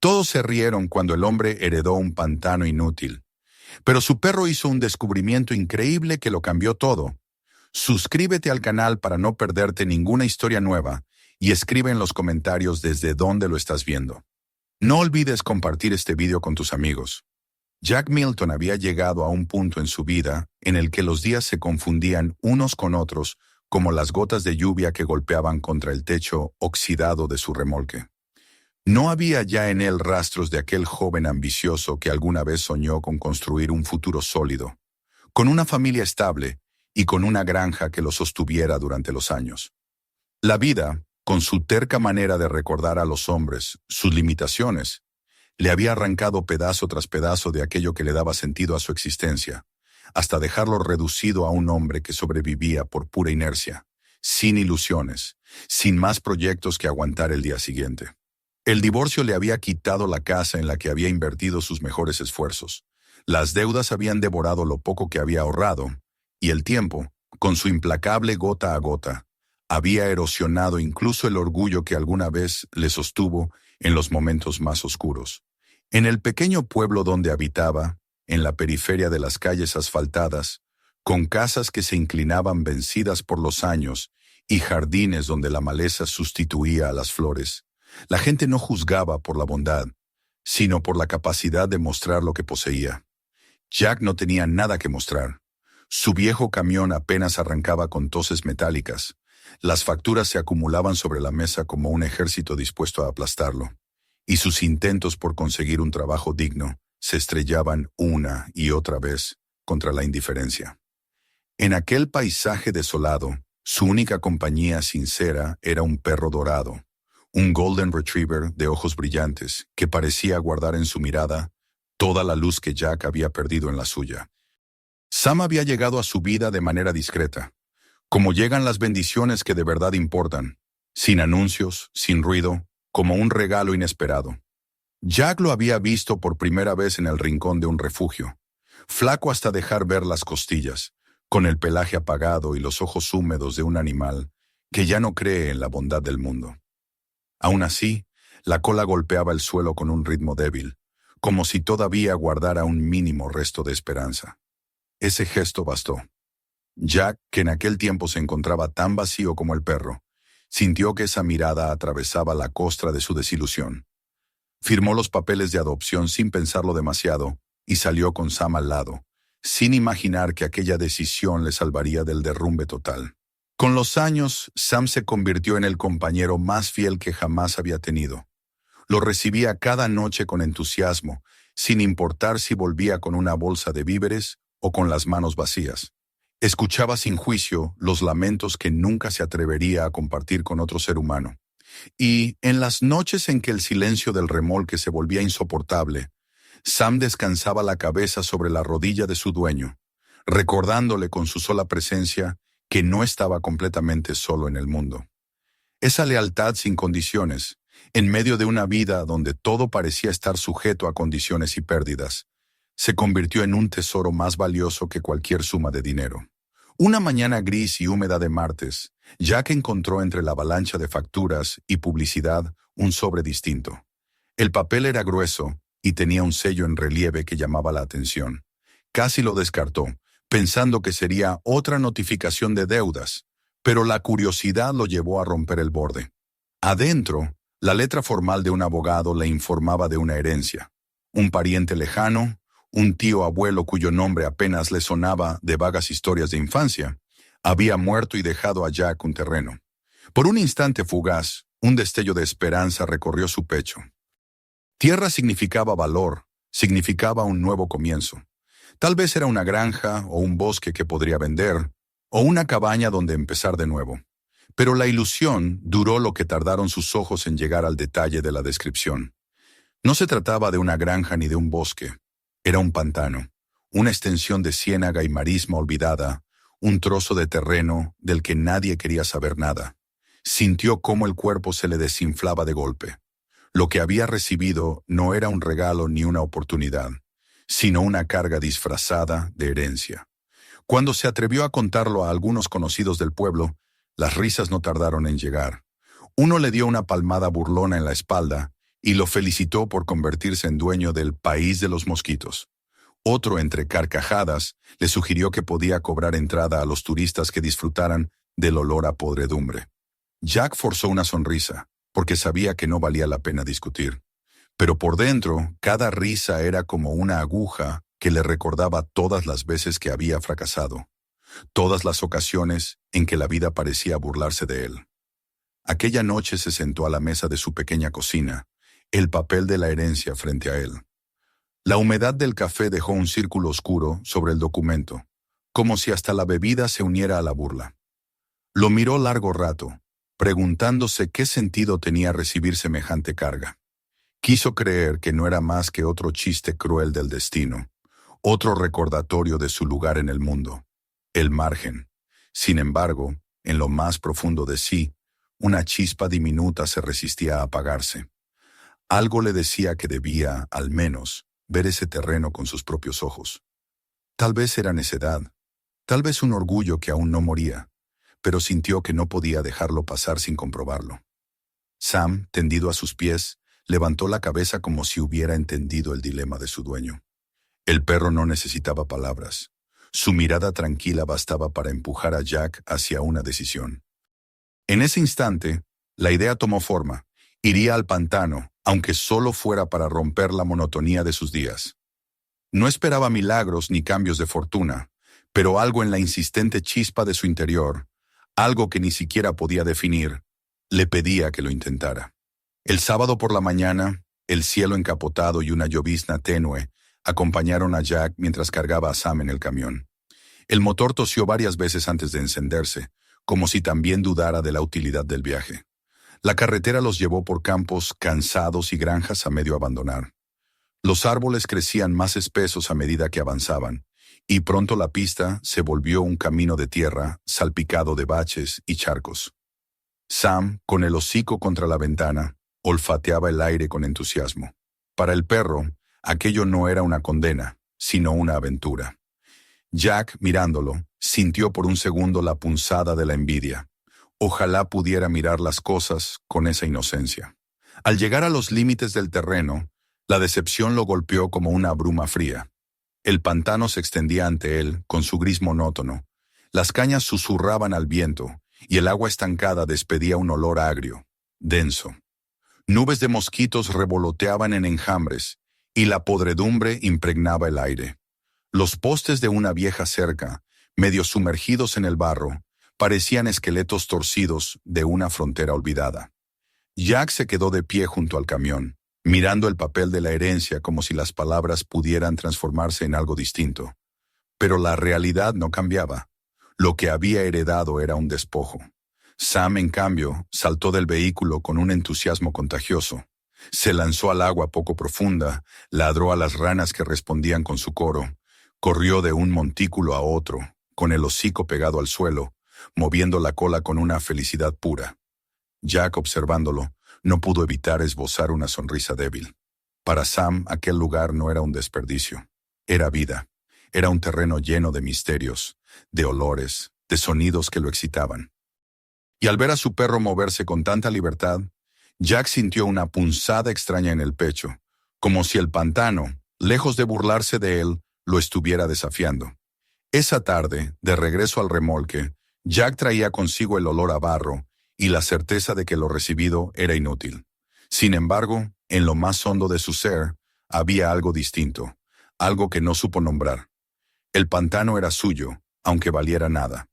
Todos se rieron cuando el hombre heredó un pantano inútil. Pero su perro hizo un descubrimiento increíble que lo cambió todo. Suscríbete al canal para no perderte ninguna historia nueva y escribe en los comentarios desde dónde lo estás viendo. No olvides compartir este video con tus amigos. Jack Milton había llegado a un punto en su vida en el que los días se confundían unos con otros como las gotas de lluvia que golpeaban contra el techo oxidado de su remolque. No había ya en él rastros de aquel joven ambicioso que alguna vez soñó con construir un futuro sólido, con una familia estable y con una granja que lo sostuviera durante los años. La vida, con su terca manera de recordar a los hombres sus limitaciones, le había arrancado pedazo tras pedazo de aquello que le daba sentido a su existencia, hasta dejarlo reducido a un hombre que sobrevivía por pura inercia, sin ilusiones, sin más proyectos que aguantar el día siguiente. El divorcio le había quitado la casa en la que había invertido sus mejores esfuerzos. Las deudas habían devorado lo poco que había ahorrado, y el tiempo, con su implacable gota a gota, había erosionado incluso el orgullo que alguna vez le sostuvo en los momentos más oscuros. En el pequeño pueblo donde habitaba, en la periferia de las calles asfaltadas, con casas que se inclinaban vencidas por los años y jardines donde la maleza sustituía a las flores, la gente no juzgaba por la bondad, sino por la capacidad de mostrar lo que poseía. Jack no tenía nada que mostrar. Su viejo camión apenas arrancaba con toses metálicas. Las facturas se acumulaban sobre la mesa como un ejército dispuesto a aplastarlo, y sus intentos por conseguir un trabajo digno se estrellaban una y otra vez contra la indiferencia. En aquel paisaje desolado, su única compañía sincera era un perro dorado, un Golden Retriever de ojos brillantes que parecía guardar en su mirada toda la luz que Jack había perdido en la suya. Sam había llegado a su vida de manera discreta, como llegan las bendiciones que de verdad importan, sin anuncios, sin ruido, como un regalo inesperado. Jack lo había visto por primera vez en el rincón de un refugio, flaco hasta dejar ver las costillas, con el pelaje apagado y los ojos húmedos de un animal que ya no cree en la bondad del mundo. Aún así, la cola golpeaba el suelo con un ritmo débil, como si todavía guardara un mínimo resto de esperanza. Ese gesto bastó. Jack, que en aquel tiempo se encontraba tan vacío como el perro, sintió que esa mirada atravesaba la costra de su desilusión. Firmó los papeles de adopción sin pensarlo demasiado y salió con Sam al lado, sin imaginar que aquella decisión le salvaría del derrumbe total. Con los años, Sam se convirtió en el compañero más fiel que jamás había tenido. Lo recibía cada noche con entusiasmo, sin importar si volvía con una bolsa de víveres o con las manos vacías. Escuchaba sin juicio los lamentos que nunca se atrevería a compartir con otro ser humano. Y, en las noches en que el silencio del remolque se volvía insoportable, Sam descansaba la cabeza sobre la rodilla de su dueño, recordándole con su sola presencia que no estaba completamente solo en el mundo. Esa lealtad sin condiciones, en medio de una vida donde todo parecía estar sujeto a condiciones y pérdidas, se convirtió en un tesoro más valioso que cualquier suma de dinero. Una mañana gris y húmeda de martes, Jack encontró entre la avalancha de facturas y publicidad un sobre distinto. El papel era grueso y tenía un sello en relieve que llamaba la atención. Casi lo descartó, pensando que sería otra notificación de deudas, pero la curiosidad lo llevó a romper el borde. Adentro, la letra formal de un abogado le informaba de una herencia. Un pariente lejano, un tío abuelo cuyo nombre apenas le sonaba de vagas historias de infancia, había muerto y dejado a Jack un terreno. Por un instante fugaz, un destello de esperanza recorrió su pecho. Tierra significaba valor, significaba un nuevo comienzo. Tal vez era una granja o un bosque que podría vender, o una cabaña donde empezar de nuevo. Pero la ilusión duró lo que tardaron sus ojos en llegar al detalle de la descripción. No se trataba de una granja ni de un bosque. Era un pantano, una extensión de ciénaga y marisma olvidada, un trozo de terreno del que nadie quería saber nada. Sintió cómo el cuerpo se le desinflaba de golpe. Lo que había recibido no era un regalo ni una oportunidad, sino una carga disfrazada de herencia. Cuando se atrevió a contarlo a algunos conocidos del pueblo, las risas no tardaron en llegar. Uno le dio una palmada burlona en la espalda y lo felicitó por convertirse en dueño del país de los mosquitos. Otro, entre carcajadas, le sugirió que podía cobrar entrada a los turistas que disfrutaran del olor a podredumbre. Jack forzó una sonrisa, porque sabía que no valía la pena discutir. Pero por dentro, cada risa era como una aguja que le recordaba todas las veces que había fracasado, todas las ocasiones en que la vida parecía burlarse de él. Aquella noche se sentó a la mesa de su pequeña cocina, el papel de la herencia frente a él. La humedad del café dejó un círculo oscuro sobre el documento, como si hasta la bebida se uniera a la burla. Lo miró largo rato, preguntándose qué sentido tenía recibir semejante carga. Quiso creer que no era más que otro chiste cruel del destino, otro recordatorio de su lugar en el mundo, el margen. Sin embargo, en lo más profundo de sí, una chispa diminuta se resistía a apagarse. Algo le decía que debía, al menos, ver ese terreno con sus propios ojos. Tal vez era necedad, tal vez un orgullo que aún no moría, pero sintió que no podía dejarlo pasar sin comprobarlo. Sam, tendido a sus pies, levantó la cabeza como si hubiera entendido el dilema de su dueño. El perro no necesitaba palabras. Su mirada tranquila bastaba para empujar a Jack hacia una decisión. En ese instante, la idea tomó forma. Iría al pantano, aunque solo fuera para romper la monotonía de sus días. No esperaba milagros ni cambios de fortuna, pero algo en la insistente chispa de su interior, algo que ni siquiera podía definir, le pedía que lo intentara. El sábado por la mañana, el cielo encapotado y una llovizna tenue acompañaron a Jack mientras cargaba a Sam en el camión. El motor tosió varias veces antes de encenderse, como si también dudara de la utilidad del viaje. La carretera los llevó por campos cansados y granjas a medio abandonar. Los árboles crecían más espesos a medida que avanzaban, y pronto la pista se volvió un camino de tierra salpicado de baches y charcos. Sam, con el hocico contra la ventana, olfateaba el aire con entusiasmo. Para el perro, aquello no era una condena, sino una aventura. Jack, mirándolo, sintió por un segundo la punzada de la envidia. Ojalá pudiera mirar las cosas con esa inocencia. Al llegar a los límites del terreno, la decepción lo golpeó como una bruma fría. El pantano se extendía ante él, con su gris monótono. Las cañas susurraban al viento, y el agua estancada despedía un olor agrio, denso. Nubes de mosquitos revoloteaban en enjambres, y la podredumbre impregnaba el aire. Los postes de una vieja cerca, medio sumergidos en el barro, parecían esqueletos torcidos de una frontera olvidada. Jack se quedó de pie junto al camión, mirando el papel de la herencia como si las palabras pudieran transformarse en algo distinto. Pero la realidad no cambiaba. Lo que había heredado era un despojo. Sam, en cambio, saltó del vehículo con un entusiasmo contagioso. Se lanzó al agua poco profunda, ladró a las ranas que respondían con su coro, corrió de un montículo a otro, con el hocico pegado al suelo, moviendo la cola con una felicidad pura. Jack, observándolo, no pudo evitar esbozar una sonrisa débil. Para Sam, aquel lugar no era un desperdicio. Era vida. Era un terreno lleno de misterios, de olores, de sonidos que lo excitaban. Y al ver a su perro moverse con tanta libertad, Jack sintió una punzada extraña en el pecho, como si el pantano, lejos de burlarse de él, lo estuviera desafiando. Esa tarde, de regreso al remolque, Jack traía consigo el olor a barro y la certeza de que lo recibido era inútil. Sin embargo, en lo más hondo de su ser, había algo distinto, algo que no supo nombrar. El pantano era suyo, aunque valiera nada.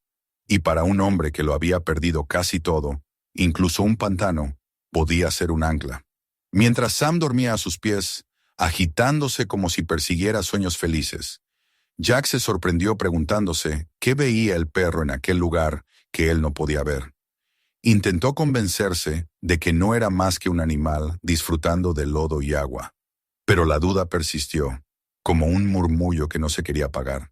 Y para un hombre que lo había perdido casi todo, incluso un pantano, podía ser un ancla. Mientras Sam dormía a sus pies, agitándose como si persiguiera sueños felices, Jack se sorprendió preguntándose qué veía el perro en aquel lugar que él no podía ver. Intentó convencerse de que no era más que un animal disfrutando de lodo y agua, pero la duda persistió, como un murmullo que no se quería apagar.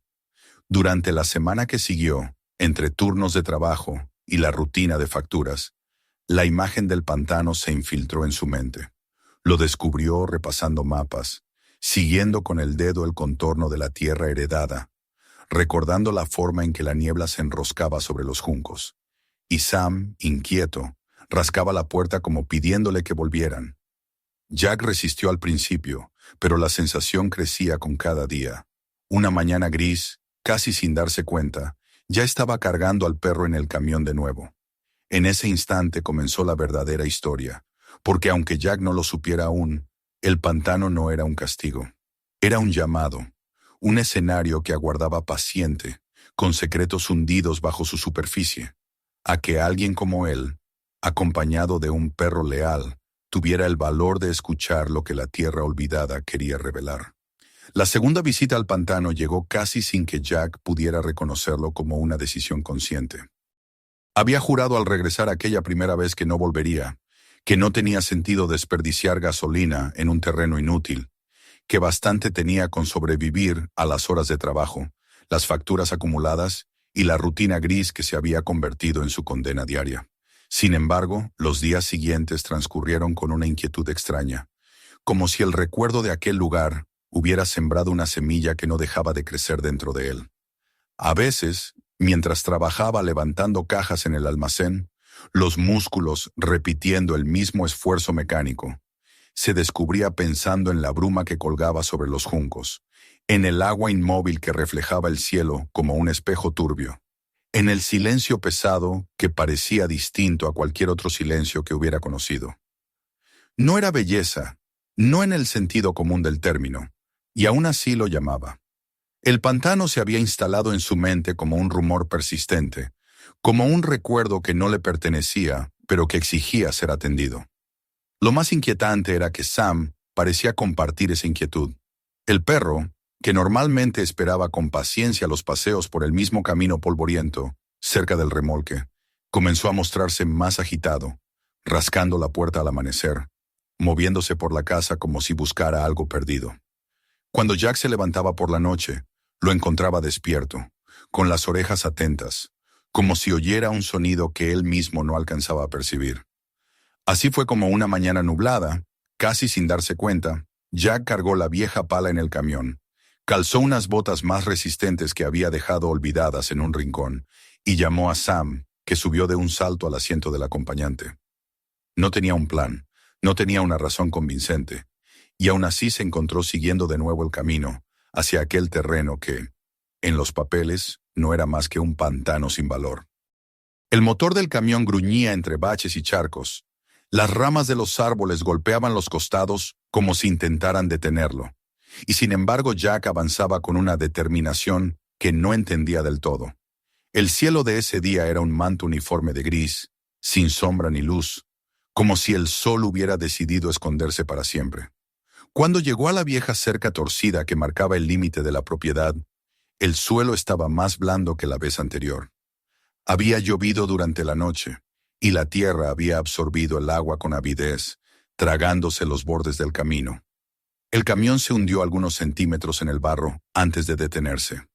Durante la semana que siguió, entre turnos de trabajo y la rutina de facturas, la imagen del pantano se infiltró en su mente. Lo descubrió repasando mapas, siguiendo con el dedo el contorno de la tierra heredada, recordando la forma en que la niebla se enroscaba sobre los juncos. Y Sam, inquieto, rascaba la puerta como pidiéndole que volvieran. Jack resistió al principio, pero la sensación crecía con cada día. Una mañana gris, casi sin darse cuenta, ya estaba cargando al perro en el camión de nuevo. En ese instante comenzó la verdadera historia, porque aunque Jack no lo supiera aún, el pantano no era un castigo. Era un llamado, un escenario que aguardaba paciente, con secretos hundidos bajo su superficie, a que alguien como él, acompañado de un perro leal, tuviera el valor de escuchar lo que la tierra olvidada quería revelar. La segunda visita al pantano llegó casi sin que Jack pudiera reconocerlo como una decisión consciente. Había jurado al regresar aquella primera vez que no volvería, que no tenía sentido desperdiciar gasolina en un terreno inútil, que bastante tenía con sobrevivir a las horas de trabajo, las facturas acumuladas y la rutina gris que se había convertido en su condena diaria. Sin embargo, los días siguientes transcurrieron con una inquietud extraña, como si el recuerdo de aquel lugar hubiera sembrado una semilla que no dejaba de crecer dentro de él. A veces, mientras trabajaba levantando cajas en el almacén, los músculos repitiendo el mismo esfuerzo mecánico, se descubría pensando en la bruma que colgaba sobre los juncos, en el agua inmóvil que reflejaba el cielo como un espejo turbio, en el silencio pesado que parecía distinto a cualquier otro silencio que hubiera conocido. No era belleza, no en el sentido común del término, y aún así lo llamaba. El pantano se había instalado en su mente como un rumor persistente, como un recuerdo que no le pertenecía, pero que exigía ser atendido. Lo más inquietante era que Sam parecía compartir esa inquietud. El perro, que normalmente esperaba con paciencia los paseos por el mismo camino polvoriento, cerca del remolque, comenzó a mostrarse más agitado, rascando la puerta al amanecer, moviéndose por la casa como si buscara algo perdido. Cuando Jack se levantaba por la noche, lo encontraba despierto, con las orejas atentas, como si oyera un sonido que él mismo no alcanzaba a percibir. Así fue como una mañana nublada, casi sin darse cuenta, Jack cargó la vieja pala en el camión, calzó unas botas más resistentes que había dejado olvidadas en un rincón y llamó a Sam, que subió de un salto al asiento del acompañante. No tenía un plan, no tenía una razón convincente, y aún así se encontró siguiendo de nuevo el camino hacia aquel terreno que, en los papeles, no era más que un pantano sin valor. El motor del camión gruñía entre baches y charcos. Las ramas de los árboles golpeaban los costados como si intentaran detenerlo, y sin embargo Jack avanzaba con una determinación que no entendía del todo. El cielo de ese día era un manto uniforme de gris, sin sombra ni luz, como si el sol hubiera decidido esconderse para siempre. Cuando llegó a la vieja cerca torcida que marcaba el límite de la propiedad, el suelo estaba más blando que la vez anterior. Había llovido durante la noche, y la tierra había absorbido el agua con avidez, tragándose los bordes del camino. El camión se hundió algunos centímetros en el barro antes de detenerse.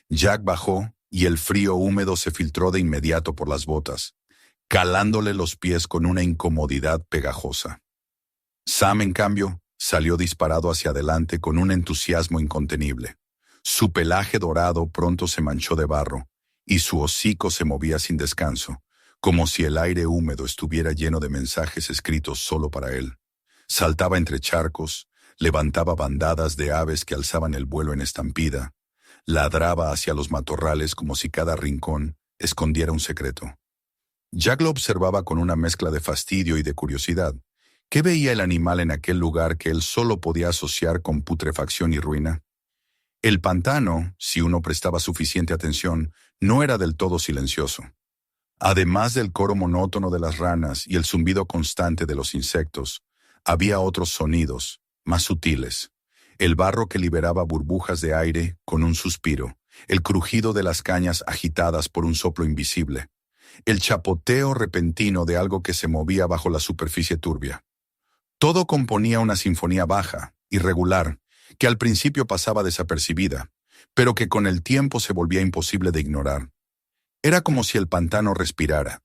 Jack bajó y el frío húmedo se filtró de inmediato por las botas, calándole los pies con una incomodidad pegajosa. Sam, en cambio, salió disparado hacia adelante con un entusiasmo incontenible. Su pelaje dorado pronto se manchó de barro, y su hocico se movía sin descanso, como si el aire húmedo estuviera lleno de mensajes escritos solo para él. Saltaba entre charcos, levantaba bandadas de aves que alzaban el vuelo en estampida, ladraba hacia los matorrales como si cada rincón escondiera un secreto. Jack lo observaba con una mezcla de fastidio y de curiosidad. ¿Qué veía el animal en aquel lugar que él solo podía asociar con putrefacción y ruina? El pantano, si uno prestaba suficiente atención, no era del todo silencioso. Además del coro monótono de las ranas y el zumbido constante de los insectos, había otros sonidos, más sutiles. El barro que liberaba burbujas de aire con un suspiro, el crujido de las cañas agitadas por un soplo invisible, el chapoteo repentino de algo que se movía bajo la superficie turbia. Todo componía una sinfonía baja, irregular, que al principio pasaba desapercibida, pero que con el tiempo se volvía imposible de ignorar. Era como si el pantano respirara,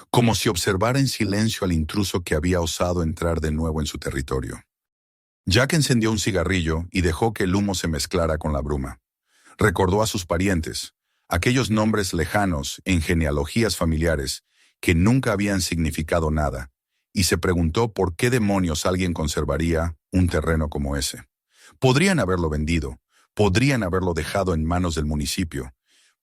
como si observara en silencio al intruso que había osado entrar de nuevo en su territorio. Jack encendió un cigarrillo y dejó que el humo se mezclara con la bruma. Recordó a sus parientes, aquellos nombres lejanos en genealogías familiares que nunca habían significado nada, y se preguntó por qué demonios alguien conservaría un terreno como ese. Podrían haberlo vendido, podrían haberlo dejado en manos del municipio,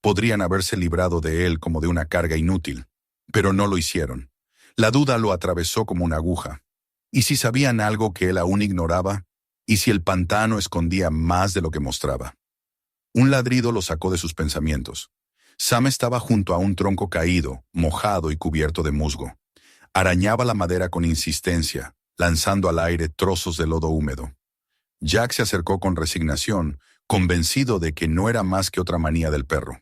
podrían haberse librado de él como de una carga inútil, pero no lo hicieron. La duda lo atravesó como una aguja. ¿Y si sabían algo que él aún ignoraba? ¿Y si el pantano escondía más de lo que mostraba? Un ladrido lo sacó de sus pensamientos. Sam estaba junto a un tronco caído, mojado y cubierto de musgo. Arañaba la madera con insistencia, lanzando al aire trozos de lodo húmedo. Jack se acercó con resignación, convencido de que no era más que otra manía del perro.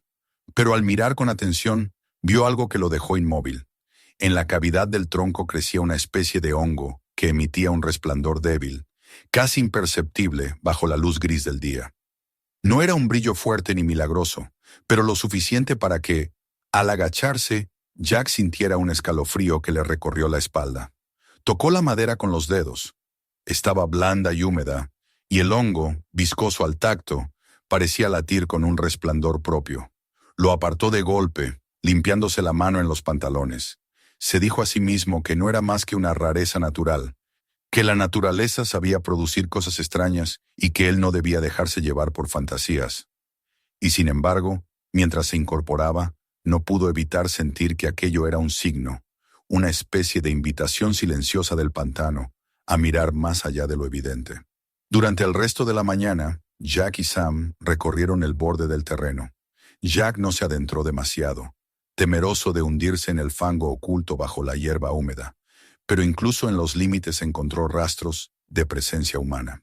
Pero al mirar con atención, vio algo que lo dejó inmóvil. En la cavidad del tronco crecía una especie de hongo que emitía un resplandor débil, casi imperceptible bajo la luz gris del día. No era un brillo fuerte ni milagroso, pero lo suficiente para que, al agacharse, Jack sintiera un escalofrío que le recorrió la espalda. Tocó la madera con los dedos. Estaba blanda y húmeda, y el hongo, viscoso al tacto, parecía latir con un resplandor propio. Lo apartó de golpe, limpiándose la mano en los pantalones. Se dijo a sí mismo que no era más que una rareza natural, que la naturaleza sabía producir cosas extrañas y que él no debía dejarse llevar por fantasías. Y sin embargo, mientras se incorporaba, no pudo evitar sentir que aquello era un signo, una especie de invitación silenciosa del pantano a mirar más allá de lo evidente. Durante el resto de la mañana, Jack y Sam recorrieron el borde del terreno. Jack no se adentró demasiado, temeroso de hundirse en el fango oculto bajo la hierba húmeda, pero incluso en los límites encontró rastros de presencia humana.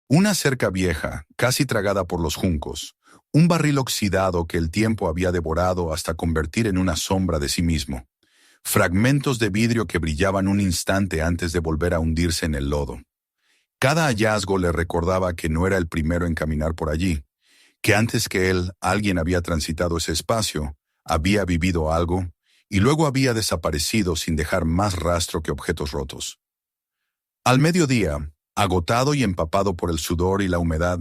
Una cerca vieja, casi tragada por los juncos, un barril oxidado que el tiempo había devorado hasta convertir en una sombra de sí mismo, fragmentos de vidrio que brillaban un instante antes de volver a hundirse en el lodo. Cada hallazgo le recordaba que no era el primero en caminar por allí, que antes que él alguien había transitado ese espacio, había vivido algo, y luego había desaparecido sin dejar más rastro que objetos rotos. Al mediodía, agotado y empapado por el sudor y la humedad,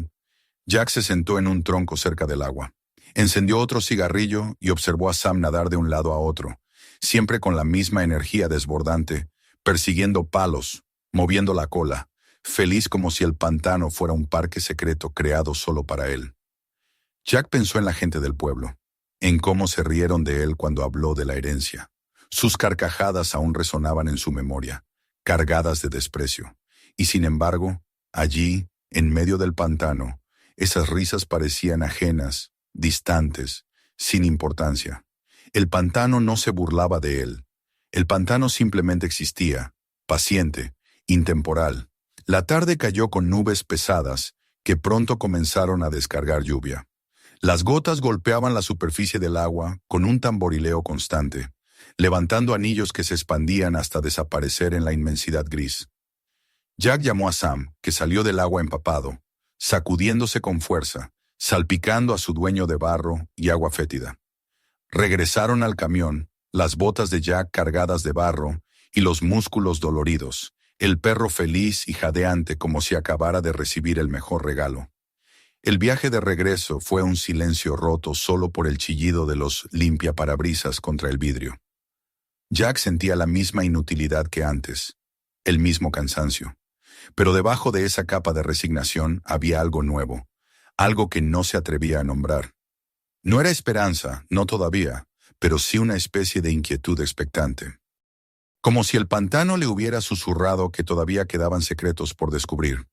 Jack se sentó en un tronco cerca del agua. Encendió otro cigarrillo y observó a Sam nadar de un lado a otro, siempre con la misma energía desbordante, persiguiendo palos, moviendo la cola, feliz como si el pantano fuera un parque secreto creado solo para él. Jack pensó en la gente del pueblo, en cómo se rieron de él cuando habló de la herencia. Sus carcajadas aún resonaban en su memoria, cargadas de desprecio. Y sin embargo, allí, en medio del pantano, esas risas parecían ajenas, distantes, sin importancia. El pantano no se burlaba de él. El pantano simplemente existía, paciente, intemporal. La tarde cayó con nubes pesadas que pronto comenzaron a descargar lluvia. Las gotas golpeaban la superficie del agua con un tamborileo constante, levantando anillos que se expandían hasta desaparecer en la inmensidad gris. Jack llamó a Sam, que salió del agua empapado, sacudiéndose con fuerza, salpicando a su dueño de barro y agua fétida. Regresaron al camión, las botas de Jack cargadas de barro y los músculos doloridos, el perro feliz y jadeante como si acabara de recibir el mejor regalo. El viaje de regreso fue un silencio roto solo por el chillido de los limpiaparabrisas contra el vidrio. Jack sentía la misma inutilidad que antes, el mismo cansancio. Pero debajo de esa capa de resignación había algo nuevo, algo que no se atrevía a nombrar. No era esperanza, no todavía, pero sí una especie de inquietud expectante. Como si el pantano le hubiera susurrado que todavía quedaban secretos por descubrir.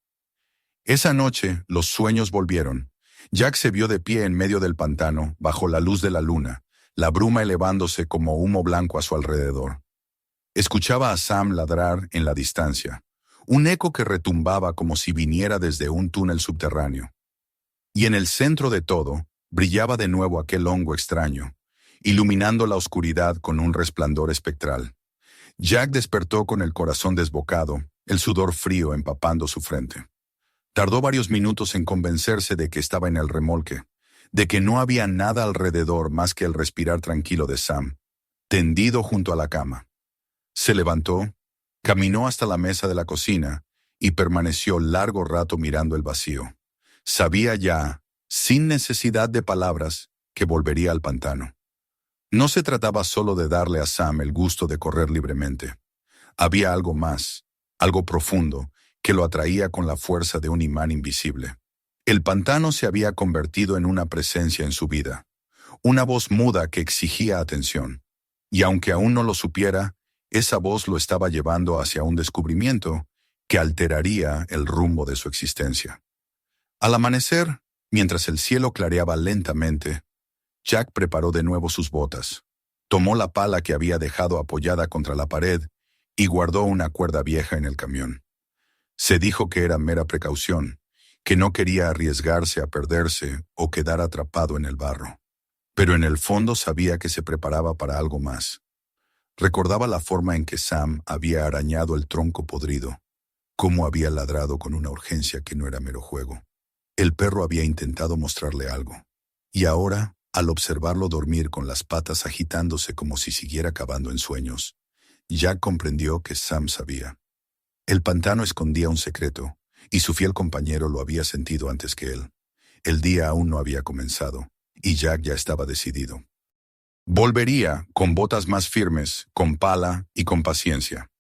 Esa noche, los sueños volvieron. Jack se vio de pie en medio del pantano, bajo la luz de la luna, la bruma elevándose como humo blanco a su alrededor. Escuchaba a Sam ladrar en la distancia, un eco que retumbaba como si viniera desde un túnel subterráneo. Y en el centro de todo, brillaba de nuevo aquel hongo extraño, iluminando la oscuridad con un resplandor espectral. Jack despertó con el corazón desbocado, el sudor frío empapando su frente. Tardó varios minutos en convencerse de que estaba en el remolque, de que no había nada alrededor más que el respirar tranquilo de Sam, tendido junto a la cama. Se levantó, caminó hasta la mesa de la cocina y permaneció largo rato mirando el vacío. Sabía ya, sin necesidad de palabras, que volvería al pantano. No se trataba solo de darle a Sam el gusto de correr libremente. Había algo más, algo profundo, que lo atraía con la fuerza de un imán invisible. El pantano se había convertido en una presencia en su vida, una voz muda que exigía atención. Y aunque aún no lo supiera, esa voz lo estaba llevando hacia un descubrimiento que alteraría el rumbo de su existencia. Al amanecer, mientras el cielo clareaba lentamente, Jack preparó de nuevo sus botas, tomó la pala que había dejado apoyada contra la pared y guardó una cuerda vieja en el camión. Se dijo que era mera precaución, que no quería arriesgarse a perderse o quedar atrapado en el barro. Pero en el fondo sabía que se preparaba para algo más. Recordaba la forma en que Sam había arañado el tronco podrido, cómo había ladrado con una urgencia que no era mero juego. El perro había intentado mostrarle algo, y ahora, al observarlo dormir con las patas agitándose como si siguiera cavando en sueños, Jack comprendió que Sam sabía. El pantano escondía un secreto, y su fiel compañero lo había sentido antes que él. El día aún no había comenzado, y Jack ya estaba decidido. Volvería, con botas más firmes, con pala y con paciencia.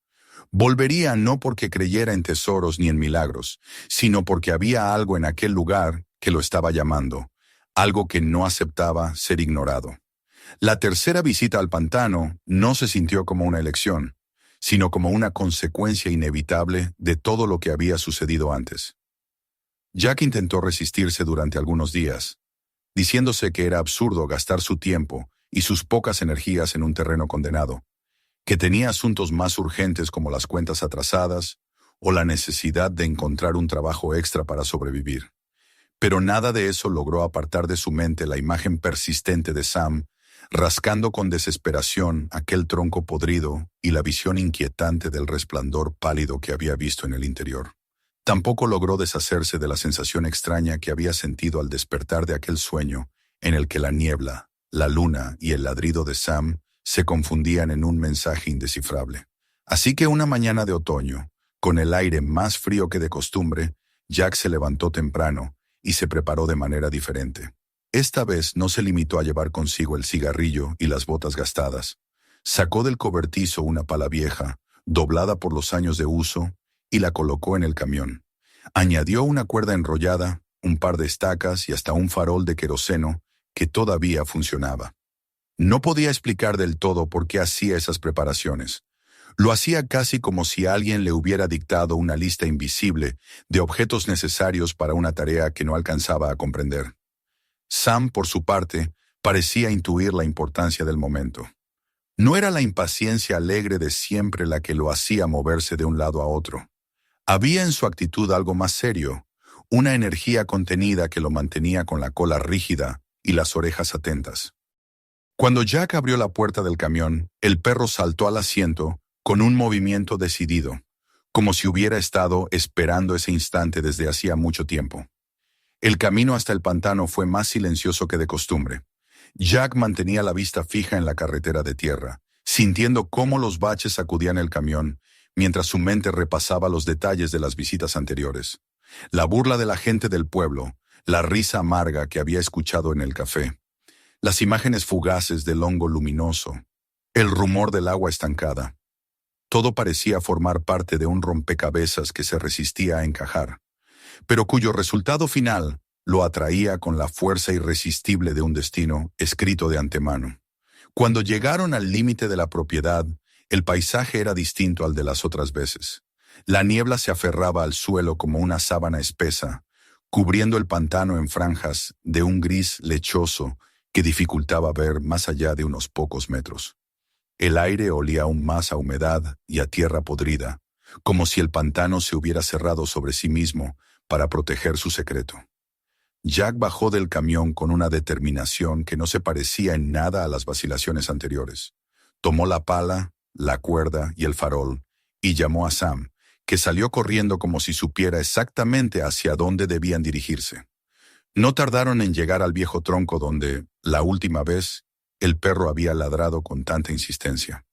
Volvería no porque creyera en tesoros ni en milagros, sino porque había algo en aquel lugar que lo estaba llamando, algo que no aceptaba ser ignorado. La tercera visita al pantano no se sintió como una elección, sino como una consecuencia inevitable de todo lo que había sucedido antes. Jack intentó resistirse durante algunos días, diciéndose que era absurdo gastar su tiempo y sus pocas energías en un terreno condenado, que tenía asuntos más urgentes como las cuentas atrasadas o la necesidad de encontrar un trabajo extra para sobrevivir. Pero nada de eso logró apartar de su mente la imagen persistente de Sam, rascando con desesperación aquel tronco podrido y la visión inquietante del resplandor pálido que había visto en el interior. Tampoco logró deshacerse de la sensación extraña que había sentido al despertar de aquel sueño en el que la niebla, la luna y el ladrido de Sam se confundían en un mensaje indescifrable. Así que una mañana de otoño, con el aire más frío que de costumbre, Jack se levantó temprano y se preparó de manera diferente. Esta vez no se limitó a llevar consigo el cigarrillo y las botas gastadas. Sacó del cobertizo una pala vieja, doblada por los años de uso, y la colocó en el camión. Añadió una cuerda enrollada, un par de estacas y hasta un farol de queroseno que todavía funcionaba. No podía explicar del todo por qué hacía esas preparaciones. Lo hacía casi como si alguien le hubiera dictado una lista invisible de objetos necesarios para una tarea que no alcanzaba a comprender. Sam, por su parte, parecía intuir la importancia del momento. No era la impaciencia alegre de siempre la que lo hacía moverse de un lado a otro. Había en su actitud algo más serio, una energía contenida que lo mantenía con la cola rígida y las orejas atentas. Cuando Jack abrió la puerta del camión, el perro saltó al asiento con un movimiento decidido, como si hubiera estado esperando ese instante desde hacía mucho tiempo. El camino hasta el pantano fue más silencioso que de costumbre. Jack mantenía la vista fija en la carretera de tierra, sintiendo cómo los baches sacudían el camión, mientras su mente repasaba los detalles de las visitas anteriores. La burla de la gente del pueblo, la risa amarga que había escuchado en el café, las imágenes fugaces del hongo luminoso, el rumor del agua estancada. Todo parecía formar parte de un rompecabezas que se resistía a encajar, pero cuyo resultado final lo atraía con la fuerza irresistible de un destino escrito de antemano. Cuando llegaron al límite de la propiedad, el paisaje era distinto al de las otras veces. La niebla se aferraba al suelo como una sábana espesa, cubriendo el pantano en franjas de un gris lechoso que dificultaba ver más allá de unos pocos metros. El aire olía aún más a humedad y a tierra podrida, como si el pantano se hubiera cerrado sobre sí mismo para proteger su secreto. Jack bajó del camión con una determinación que no se parecía en nada a las vacilaciones anteriores. Tomó la pala, la cuerda y el farol, y llamó a Sam, que salió corriendo como si supiera exactamente hacia dónde debían dirigirse. No tardaron en llegar al viejo tronco donde, la última vez, el perro había ladrado con tanta insistencia.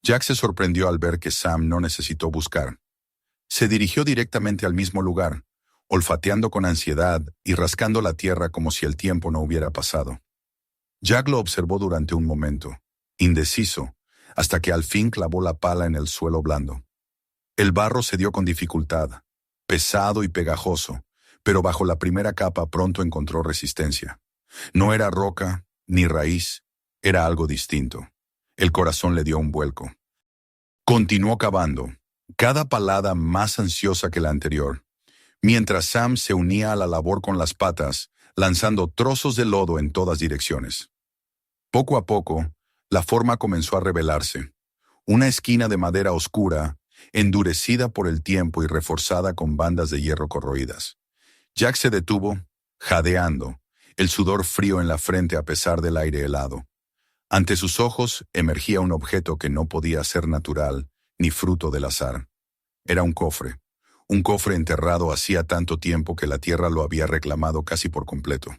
Jack se sorprendió al ver que Sam no necesitó buscar. Se dirigió directamente al mismo lugar, olfateando con ansiedad y rascando la tierra como si el tiempo no hubiera pasado. Jack lo observó durante un momento, indeciso, hasta que al fin clavó la pala en el suelo blando. El barro se dio con dificultad, pesado y pegajoso, pero bajo la primera capa pronto encontró resistencia. No era roca ni raíz, era algo distinto. El corazón le dio un vuelco. Continuó cavando, cada palada más ansiosa que la anterior, mientras Sam se unía a la labor con las patas, lanzando trozos de lodo en todas direcciones. Poco a poco, la forma comenzó a revelarse. Una esquina de madera oscura, endurecida por el tiempo y reforzada con bandas de hierro corroídas. Jack se detuvo, jadeando, el sudor frío en la frente a pesar del aire helado. Ante sus ojos emergía un objeto que no podía ser natural ni fruto del azar. Era un cofre enterrado hacía tanto tiempo que la tierra lo había reclamado casi por completo.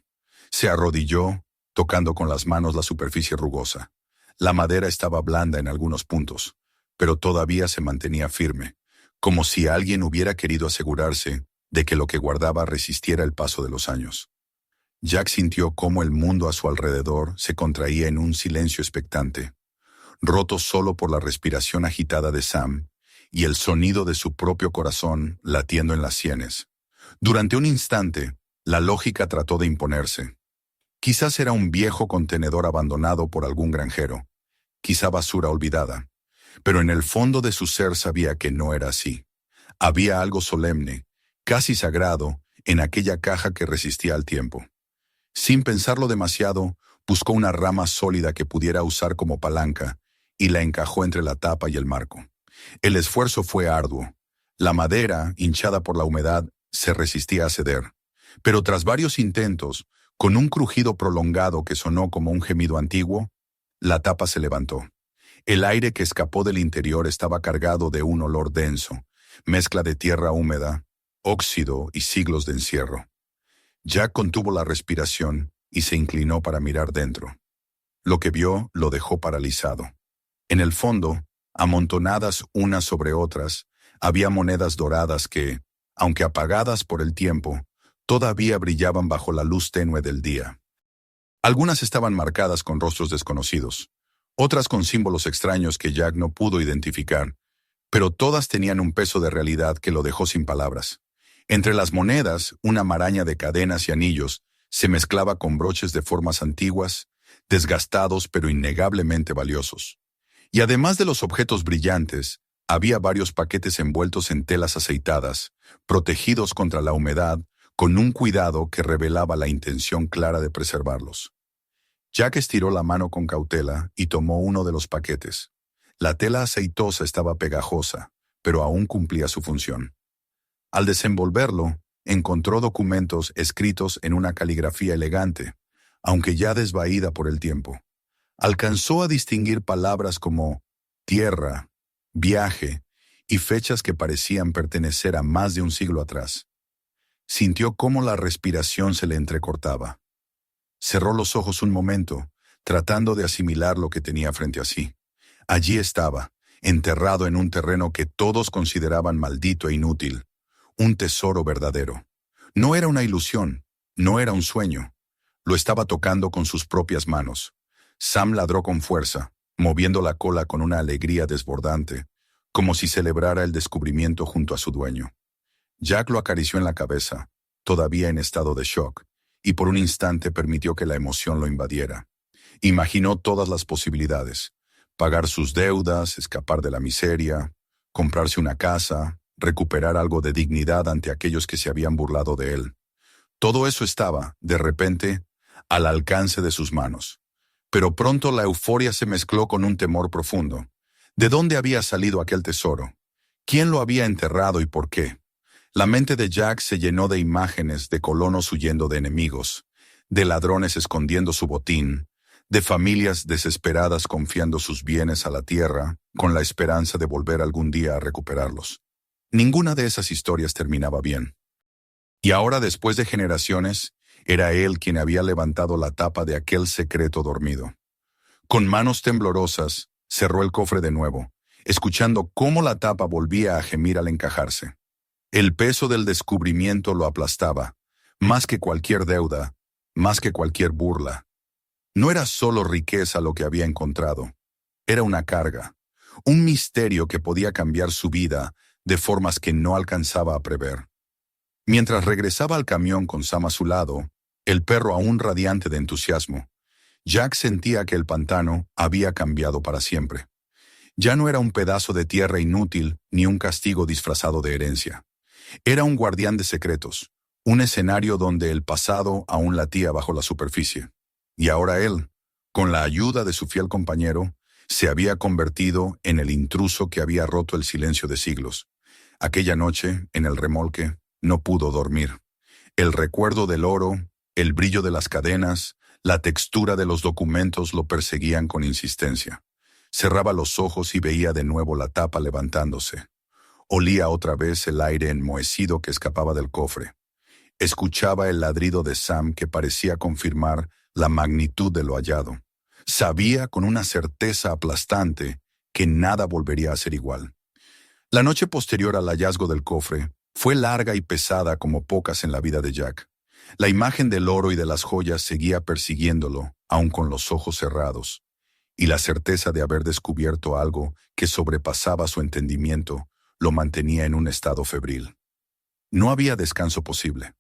Se arrodilló, tocando con las manos la superficie rugosa. La madera estaba blanda en algunos puntos, pero todavía se mantenía firme, como si alguien hubiera querido asegurarse de que lo que guardaba resistiera el paso de los años. Jack sintió cómo el mundo a su alrededor se contraía en un silencio expectante, roto solo por la respiración agitada de Sam y el sonido de su propio corazón latiendo en las sienes. Durante un instante, la lógica trató de imponerse. Quizás era un viejo contenedor abandonado por algún granjero, quizá basura olvidada, pero en el fondo de su ser sabía que no era así. Había algo solemne, casi sagrado, en aquella caja que resistía al tiempo. Sin pensarlo demasiado, buscó una rama sólida que pudiera usar como palanca y la encajó entre la tapa y el marco. El esfuerzo fue arduo. La madera, hinchada por la humedad, se resistía a ceder. Pero tras varios intentos, con un crujido prolongado que sonó como un gemido antiguo, la tapa se levantó. El aire que escapó del interior estaba cargado de un olor denso, mezcla de tierra húmeda, óxido y siglos de encierro. Jack contuvo la respiración y se inclinó para mirar dentro. Lo que vio lo dejó paralizado. En el fondo, amontonadas unas sobre otras, había monedas doradas que, aunque apagadas por el tiempo, todavía brillaban bajo la luz tenue del día. Algunas estaban marcadas con rostros desconocidos, otras con símbolos extraños que Jack no pudo identificar, pero todas tenían un peso de realidad que lo dejó sin palabras. Entre las monedas, una maraña de cadenas y anillos se mezclaba con broches de formas antiguas, desgastados pero innegablemente valiosos. Y además de los objetos brillantes, había varios paquetes envueltos en telas aceitadas, protegidos contra la humedad, con un cuidado que revelaba la intención clara de preservarlos. Jack estiró la mano con cautela y tomó uno de los paquetes. La tela aceitosa estaba pegajosa, pero aún cumplía su función. Al desenvolverlo, encontró documentos escritos en una caligrafía elegante, aunque ya desvaída por el tiempo. Alcanzó a distinguir palabras como tierra, viaje y fechas que parecían pertenecer a más de un siglo atrás. Sintió cómo la respiración se le entrecortaba. Cerró los ojos un momento, tratando de asimilar lo que tenía frente a sí. Allí estaba, enterrado en un terreno que todos consideraban maldito e inútil. Un tesoro verdadero. No era una ilusión, no era un sueño. Lo estaba tocando con sus propias manos. Sam ladró con fuerza, moviendo la cola con una alegría desbordante, como si celebrara el descubrimiento junto a su dueño. Jack lo acarició en la cabeza, todavía en estado de shock, y por un instante permitió que la emoción lo invadiera. Imaginó todas las posibilidades: pagar sus deudas, escapar de la miseria, comprarse una casa, recuperar algo de dignidad ante aquellos que se habían burlado de él. Todo eso estaba, de repente, al alcance de sus manos. Pero pronto la euforia se mezcló con un temor profundo. ¿De dónde había salido aquel tesoro? ¿Quién lo había enterrado y por qué? La mente de Jack se llenó de imágenes de colonos huyendo de enemigos, de ladrones escondiendo su botín, de familias desesperadas confiando sus bienes a la tierra, con la esperanza de volver algún día a recuperarlos. Ninguna de esas historias terminaba bien. Y ahora, después de generaciones, era él quien había levantado la tapa de aquel secreto dormido. Con manos temblorosas, cerró el cofre de nuevo, escuchando cómo la tapa volvía a gemir al encajarse. El peso del descubrimiento lo aplastaba, más que cualquier deuda, más que cualquier burla. No era solo riqueza lo que había encontrado. Era una carga, un misterio que podía cambiar su vida de formas que no alcanzaba a prever. Mientras regresaba al camión con Sam a su lado, el perro aún radiante de entusiasmo, Jack sentía que el pantano había cambiado para siempre. Ya no era un pedazo de tierra inútil ni un castigo disfrazado de herencia. Era un guardián de secretos, un escenario donde el pasado aún latía bajo la superficie. Y ahora él, con la ayuda de su fiel compañero, se había convertido en el intruso que había roto el silencio de siglos. Aquella noche, en el remolque, no pudo dormir. El recuerdo del oro, el brillo de las cadenas, la textura de los documentos lo perseguían con insistencia. Cerraba los ojos y veía de nuevo la tapa levantándose. Olía otra vez el aire enmohecido que escapaba del cofre. Escuchaba el ladrido de Sam que parecía confirmar la magnitud de lo hallado. Sabía con una certeza aplastante que nada volvería a ser igual. La noche posterior al hallazgo del cofre fue larga y pesada como pocas en la vida de Jack. La imagen del oro y de las joyas seguía persiguiéndolo, aun con los ojos cerrados, y la certeza de haber descubierto algo que sobrepasaba su entendimiento lo mantenía en un estado febril. No había descanso posible.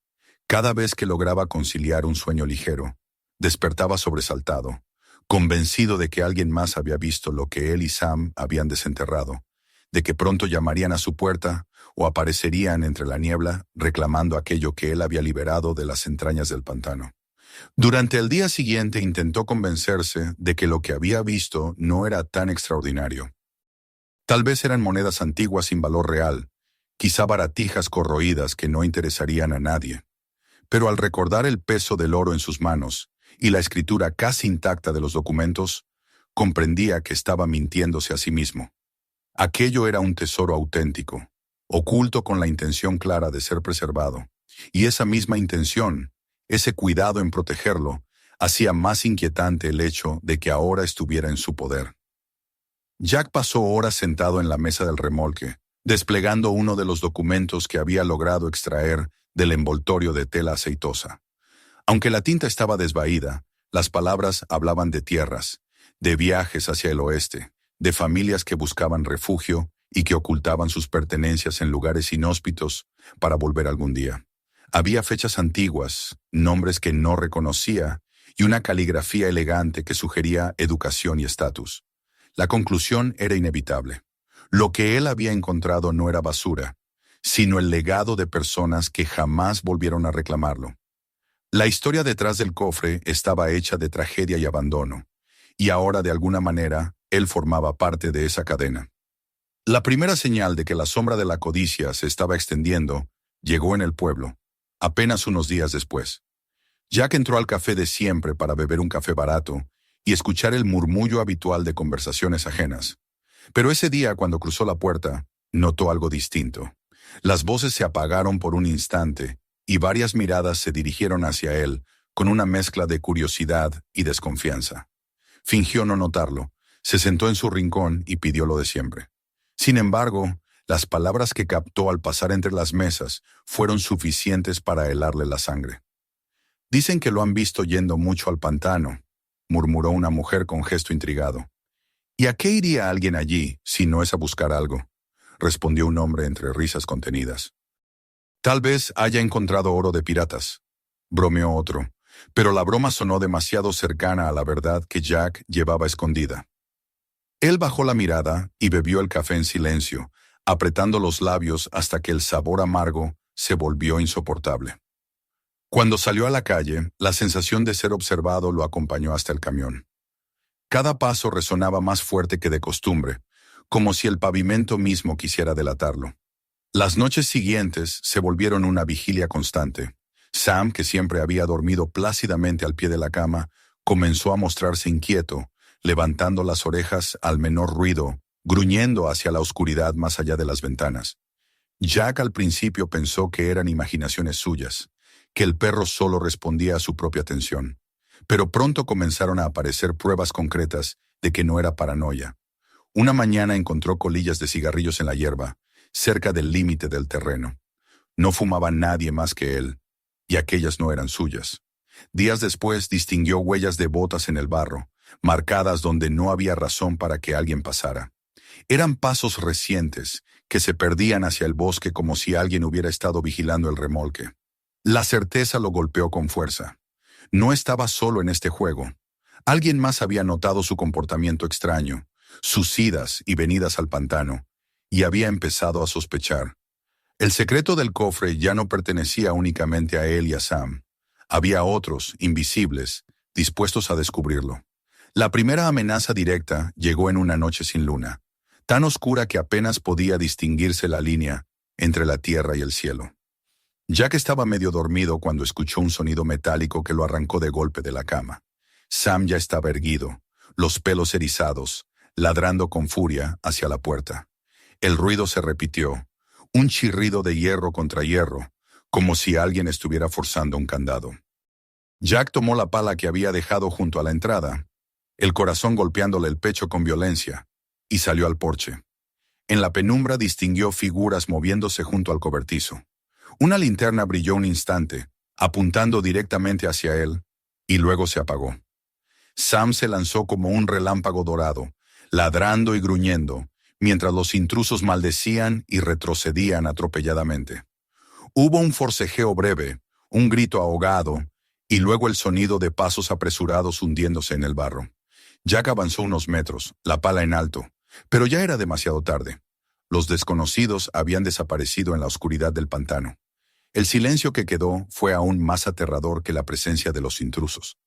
Cada vez que lograba conciliar un sueño ligero, despertaba sobresaltado, convencido de que alguien más había visto lo que él y Sam habían desenterrado, de que pronto llamarían a su puerta o aparecerían entre la niebla reclamando aquello que él había liberado de las entrañas del pantano. Durante el día siguiente intentó convencerse de que lo que había visto no era tan extraordinario. Tal vez eran monedas antiguas sin valor real, quizá baratijas corroídas que no interesarían a nadie. Pero al recordar el peso del oro en sus manos y la escritura casi intacta de los documentos, comprendía que estaba mintiéndose a sí mismo. Aquello era un tesoro auténtico, oculto con la intención clara de ser preservado, y esa misma intención, ese cuidado en protegerlo, hacía más inquietante el hecho de que ahora estuviera en su poder. Jack pasó horas sentado en la mesa del remolque, desplegando uno de los documentos que había logrado extraer del envoltorio de tela aceitosa. Aunque la tinta estaba desvaída, las palabras hablaban de tierras, de viajes hacia el oeste, de familias que buscaban refugio y que ocultaban sus pertenencias en lugares inhóspitos para volver algún día. Había fechas antiguas, nombres que no reconocía y una caligrafía elegante que sugería educación y estatus. La conclusión era inevitable. Lo que él había encontrado no era basura, sino el legado de personas que jamás volvieron a reclamarlo. La historia detrás del cofre estaba hecha de tragedia y abandono, y ahora de alguna manera él formaba parte de esa cadena. La primera señal de que la sombra de la codicia se estaba extendiendo llegó en el pueblo, apenas unos días después. Jack entró al café de siempre para beber un café barato y escuchar el murmullo habitual de conversaciones ajenas. Pero ese día, cuando cruzó la puerta, notó algo distinto. Las voces se apagaron por un instante y varias miradas se dirigieron hacia él con una mezcla de curiosidad y desconfianza. Fingió no notarlo, se sentó en su rincón y pidió lo de siempre. Sin embargo, las palabras que captó al pasar entre las mesas fueron suficientes para helarle la sangre. «Dicen que lo han visto yendo mucho al pantano», murmuró una mujer con gesto intrigado. «¿Y a qué iría alguien allí si no es a buscar algo?», respondió un hombre entre risas contenidas. «Tal vez haya encontrado oro de piratas», bromeó otro, pero la broma sonó demasiado cercana a la verdad que Jack llevaba escondida. Él bajó la mirada y bebió el café en silencio, apretando los labios hasta que el sabor amargo se volvió insoportable. Cuando salió a la calle, la sensación de ser observado lo acompañó hasta el camión. Cada paso resonaba más fuerte que de costumbre, como si el pavimento mismo quisiera delatarlo. Las noches siguientes se volvieron una vigilia constante. Sam, que siempre había dormido plácidamente al pie de la cama, comenzó a mostrarse inquieto, levantando las orejas al menor ruido, gruñendo hacia la oscuridad más allá de las ventanas. Jack al principio pensó que eran imaginaciones suyas, que el perro solo respondía a su propia tensión. Pero pronto comenzaron a aparecer pruebas concretas de que no era paranoia. Una mañana encontró colillas de cigarrillos en la hierba, cerca del límite del terreno. No fumaba nadie más que él, y aquellas no eran suyas. Días después distinguió huellas de botas en el barro, marcadas donde no había razón para que alguien pasara. Eran pasos recientes que se perdían hacia el bosque como si alguien hubiera estado vigilando el remolque. La certeza lo golpeó con fuerza. No estaba solo en este juego. Alguien más había notado su comportamiento extraño, sus idas y venidas al pantano, y había empezado a sospechar. El secreto del cofre ya no pertenecía únicamente a él y a Sam. Había otros, invisibles, dispuestos a descubrirlo. La primera amenaza directa llegó en una noche sin luna, tan oscura que apenas podía distinguirse la línea entre la tierra y el cielo. Jack estaba medio dormido cuando escuchó un sonido metálico que lo arrancó de golpe de la cama. Sam ya estaba erguido, los pelos erizados, ladrando con furia hacia la puerta. El ruido se repitió, un chirrido de hierro contra hierro, como si alguien estuviera forzando un candado. Jack tomó la pala que había dejado junto a la entrada, el corazón golpeándole el pecho con violencia, y salió al porche. En la penumbra distinguió figuras moviéndose junto al cobertizo. Una linterna brilló un instante, apuntando directamente hacia él, y luego se apagó. Sam se lanzó como un relámpago dorado, ladrando y gruñendo, mientras los intrusos maldecían y retrocedían atropelladamente. Hubo un forcejeo breve, un grito ahogado, y luego el sonido de pasos apresurados hundiéndose en el barro. Jack avanzó unos metros, la pala en alto, pero ya era demasiado tarde. Los desconocidos habían desaparecido en la oscuridad del pantano. El silencio que quedó fue aún más aterrador que la presencia de los intrusos.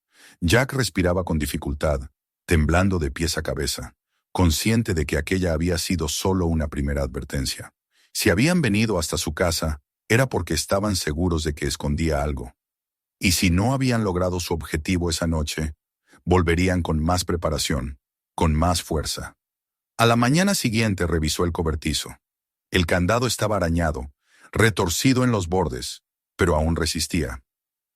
Jack respiraba con dificultad, temblando de pies a cabeza, consciente de que aquella había sido solo una primera advertencia. Si habían venido hasta su casa, era porque estaban seguros de que escondía algo. Y si no habían logrado su objetivo esa noche, volverían con más preparación, con más fuerza. A la mañana siguiente revisó el cobertizo. El candado estaba arañado, retorcido en los bordes, pero aún resistía.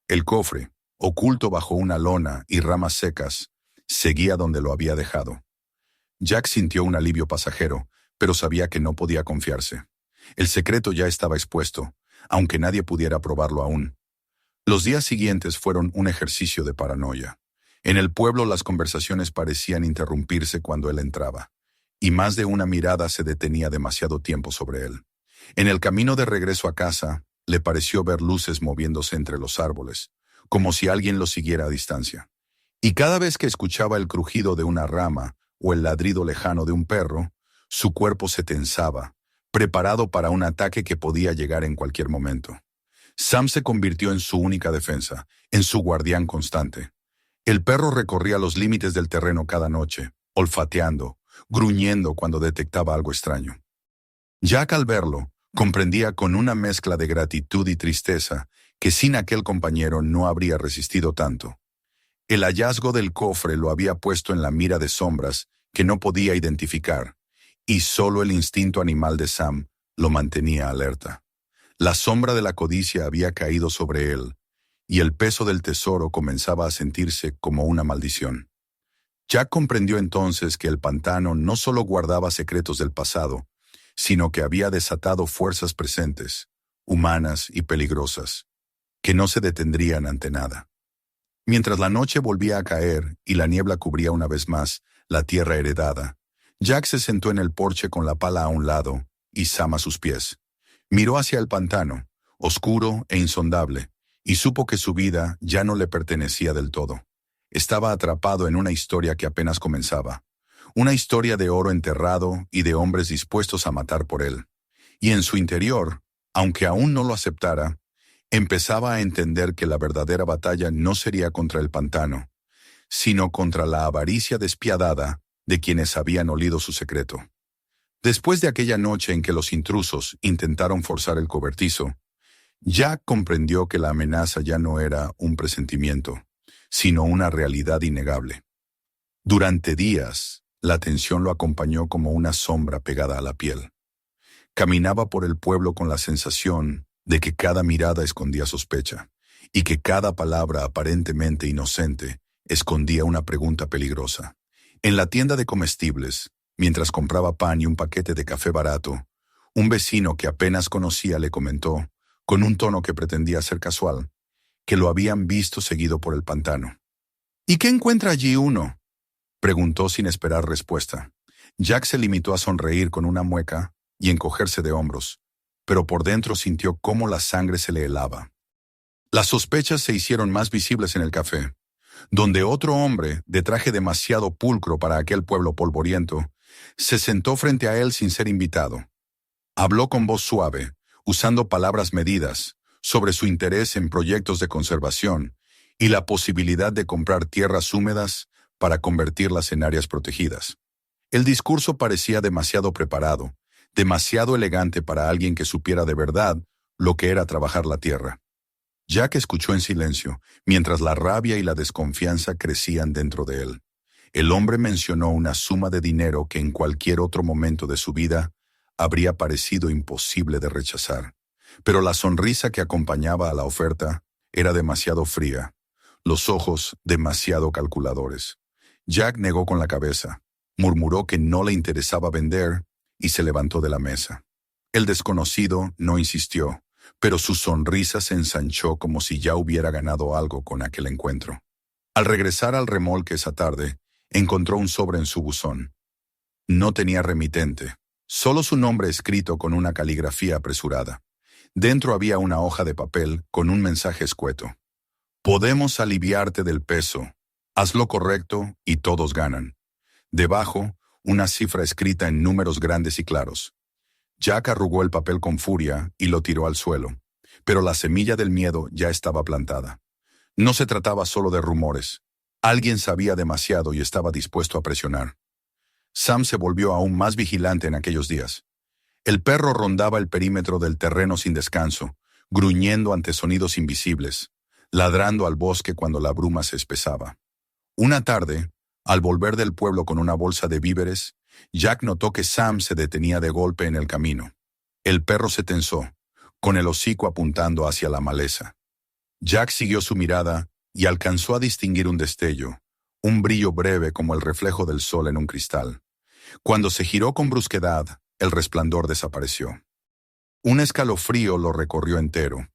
El cofre, oculto bajo una lona y ramas secas, seguía donde lo había dejado. Jack sintió un alivio pasajero, pero sabía que no podía confiarse. El secreto ya estaba expuesto, aunque nadie pudiera probarlo aún. Los días siguientes fueron un ejercicio de paranoia. En el pueblo las conversaciones parecían interrumpirse cuando él entraba, y más de una mirada se detenía demasiado tiempo sobre él. En el camino de regreso a casa, le pareció ver luces moviéndose entre los árboles, como si alguien lo siguiera a distancia. Y cada vez que escuchaba el crujido de una rama o el ladrido lejano de un perro, su cuerpo se tensaba, preparado para un ataque que podía llegar en cualquier momento. Sam se convirtió en su única defensa, en su guardián constante. El perro recorría los límites del terreno cada noche, olfateando, gruñendo cuando detectaba algo extraño. Jack, al verlo, comprendía con una mezcla de gratitud y tristeza que sin aquel compañero no habría resistido tanto. El hallazgo del cofre lo había puesto en la mira de sombras que no podía identificar, y solo el instinto animal de Sam lo mantenía alerta. La sombra de la codicia había caído sobre él, y el peso del tesoro comenzaba a sentirse como una maldición. Jack comprendió entonces que el pantano no solo guardaba secretos del pasado, sino que había desatado fuerzas presentes, humanas y peligrosas, que no se detendrían ante nada. Mientras la noche volvía a caer y la niebla cubría una vez más la tierra heredada, Jack se sentó en el porche con la pala a un lado y Sam a sus pies. Miró hacia el pantano, oscuro e insondable, y supo que su vida ya no le pertenecía del todo. Estaba atrapado en una historia que apenas comenzaba, una historia de oro enterrado y de hombres dispuestos a matar por él. Y en su interior, aunque aún no lo aceptara, empezaba a entender que la verdadera batalla no sería contra el pantano, sino contra la avaricia despiadada de quienes habían olido su secreto. Después de aquella noche en que los intrusos intentaron forzar el cobertizo, Jack comprendió que la amenaza ya no era un presentimiento, sino una realidad innegable. Durante días, la tensión lo acompañó como una sombra pegada a la piel. Caminaba por el pueblo con la sensación de que cada mirada escondía sospecha, y que cada palabra aparentemente inocente escondía una pregunta peligrosa. En la tienda de comestibles, mientras compraba pan y un paquete de café barato, un vecino que apenas conocía le comentó, con un tono que pretendía ser casual, que lo habían visto seguido por el pantano. ¿Y qué encuentra allí uno? Preguntó sin esperar respuesta. Jack se limitó a sonreír con una mueca y encogerse de hombros, pero por dentro sintió cómo la sangre se le helaba. Las sospechas se hicieron más visibles en el café, donde otro hombre, de traje demasiado pulcro para aquel pueblo polvoriento, se sentó frente a él sin ser invitado. Habló con voz suave, usando palabras medidas, sobre su interés en proyectos de conservación y la posibilidad de comprar tierras húmedas para convertirlas en áreas protegidas. El discurso parecía demasiado preparado, demasiado elegante para alguien que supiera de verdad lo que era trabajar la tierra. Jack escuchó en silencio, mientras la rabia y la desconfianza crecían dentro de él. El hombre mencionó una suma de dinero que en cualquier otro momento de su vida habría parecido imposible de rechazar. Pero la sonrisa que acompañaba a la oferta era demasiado fría, los ojos demasiado calculadores. Jack negó con la cabeza, murmuró que no le interesaba vender y se levantó de la mesa. El desconocido no insistió, pero su sonrisa se ensanchó como si ya hubiera ganado algo con aquel encuentro. Al regresar al remolque esa tarde, encontró un sobre en su buzón. No tenía remitente, solo su nombre escrito con una caligrafía apresurada. Dentro había una hoja de papel con un mensaje escueto. Podemos aliviarte del peso. Haz lo correcto y todos ganan. Debajo, una cifra escrita en números grandes y claros. Jack arrugó el papel con furia y lo tiró al suelo, pero la semilla del miedo ya estaba plantada. No se trataba solo de rumores. Alguien sabía demasiado y estaba dispuesto a presionar. Sam se volvió aún más vigilante en aquellos días. El perro rondaba el perímetro del terreno sin descanso, gruñendo ante sonidos invisibles, ladrando al bosque cuando la bruma se espesaba. Una tarde, al volver del pueblo con una bolsa de víveres, Jack notó que Sam se detenía de golpe en el camino. El perro se tensó, con el hocico apuntando hacia la maleza. Jack siguió su mirada y alcanzó a distinguir un destello, un brillo breve como el reflejo del sol en un cristal. Cuando se giró con brusquedad, el resplandor desapareció. Un escalofrío lo recorrió entero.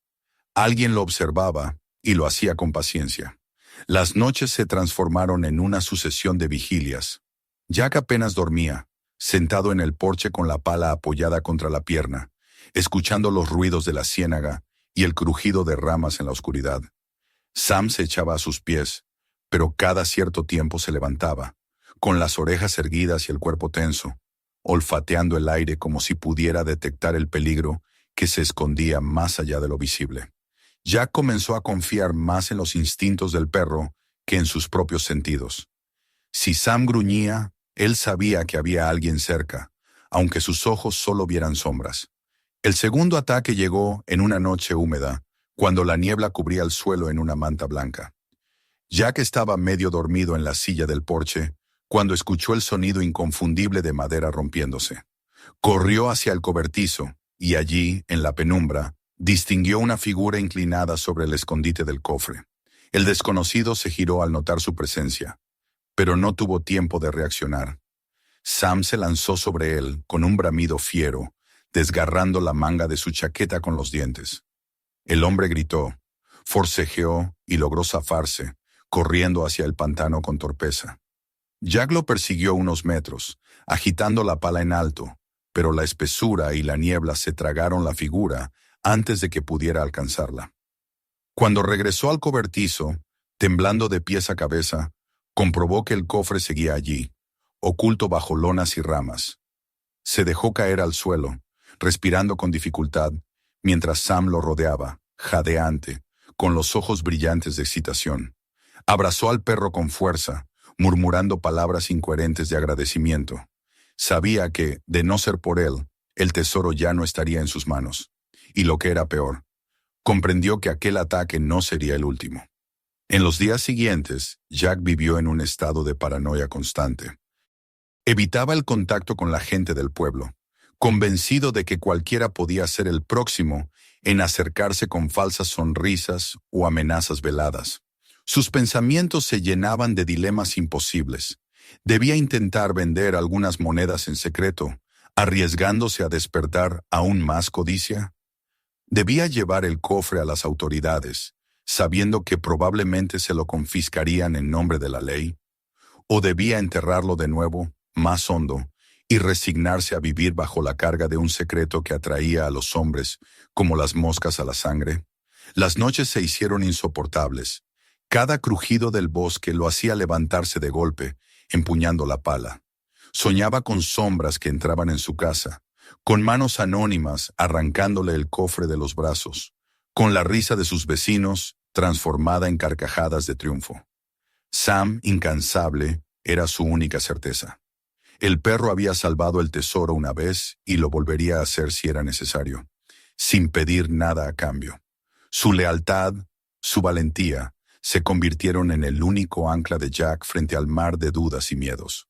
Alguien lo observaba y lo hacía con paciencia. Las noches se transformaron en una sucesión de vigilias. Jack apenas dormía, sentado en el porche con la pala apoyada contra la pierna, escuchando los ruidos de la ciénaga y el crujido de ramas en la oscuridad. Sam se echaba a sus pies, pero cada cierto tiempo se levantaba, con las orejas erguidas y el cuerpo tenso, olfateando el aire como si pudiera detectar el peligro que se escondía más allá de lo visible. Jack comenzó a confiar más en los instintos del perro que en sus propios sentidos. Si Sam gruñía, él sabía que había alguien cerca, aunque sus ojos solo vieran sombras. El segundo ataque llegó en una noche húmeda, cuando la niebla cubría el suelo en una manta blanca. Jack estaba medio dormido en la silla del porche, cuando escuchó el sonido inconfundible de madera rompiéndose. Corrió hacia el cobertizo, y allí, en la penumbra, distinguió una figura inclinada sobre el escondite del cofre. El desconocido se giró al notar su presencia, pero no tuvo tiempo de reaccionar. Sam se lanzó sobre él con un bramido fiero, desgarrando la manga de su chaqueta con los dientes. El hombre gritó, forcejeó y logró zafarse, corriendo hacia el pantano con torpeza. Jack lo persiguió unos metros, agitando la pala en alto, pero la espesura y la niebla se tragaron la figura antes de que pudiera alcanzarla. Cuando regresó al cobertizo, temblando de pies a cabeza, comprobó que el cofre seguía allí, oculto bajo lonas y ramas. Se dejó caer al suelo, respirando con dificultad, mientras Sam lo rodeaba, jadeante, con los ojos brillantes de excitación. Abrazó al perro con fuerza, murmurando palabras incoherentes de agradecimiento. Sabía que, de no ser por él, el tesoro ya no estaría en sus manos. Y lo que era peor, comprendió que aquel ataque no sería el último. En los días siguientes, Jack vivió en un estado de paranoia constante. Evitaba el contacto con la gente del pueblo, convencido de que cualquiera podía ser el próximo en acercarse con falsas sonrisas o amenazas veladas. Sus pensamientos se llenaban de dilemas imposibles. Debía intentar vender algunas monedas en secreto, arriesgándose a despertar aún más codicia. Debía llevar el cofre a las autoridades, sabiendo que probablemente se lo confiscarían en nombre de la ley. o debía enterrarlo de nuevo, más hondo, y resignarse a vivir bajo la carga de un secreto que atraía a los hombres como las moscas a la sangre? Las noches se hicieron insoportables. Cada crujido del bosque lo hacía levantarse de golpe, empuñando la pala. Soñaba con sombras que entraban en su casa, con manos anónimas arrancándole el cofre de los brazos, con la risa de sus vecinos transformada en carcajadas de triunfo. Sam, incansable, era su única certeza. El perro había salvado el tesoro una vez y lo volvería a hacer si era necesario, sin pedir nada a cambio. Su lealtad, su valentía, se convirtieron en el único ancla de Jack frente al mar de dudas y miedos.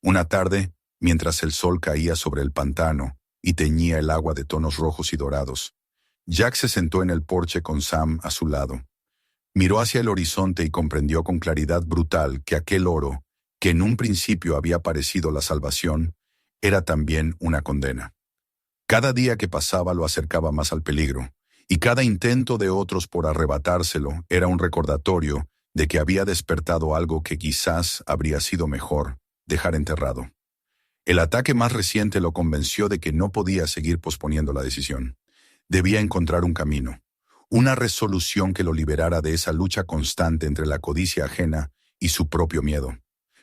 Una tarde, mientras el sol caía sobre el pantano y teñía el agua de tonos rojos y dorados, Jack se sentó en el porche con Sam a su lado. Miró hacia el horizonte y comprendió con claridad brutal que aquel oro, que en un principio había parecido la salvación, era también una condena. Cada día que pasaba lo acercaba más al peligro, y cada intento de otros por arrebatárselo era un recordatorio de que había despertado algo que quizás habría sido mejor dejar enterrado. El ataque más reciente lo convenció de que no podía seguir posponiendo la decisión. Debía encontrar un camino, una resolución que lo liberara de esa lucha constante entre la codicia ajena y su propio miedo.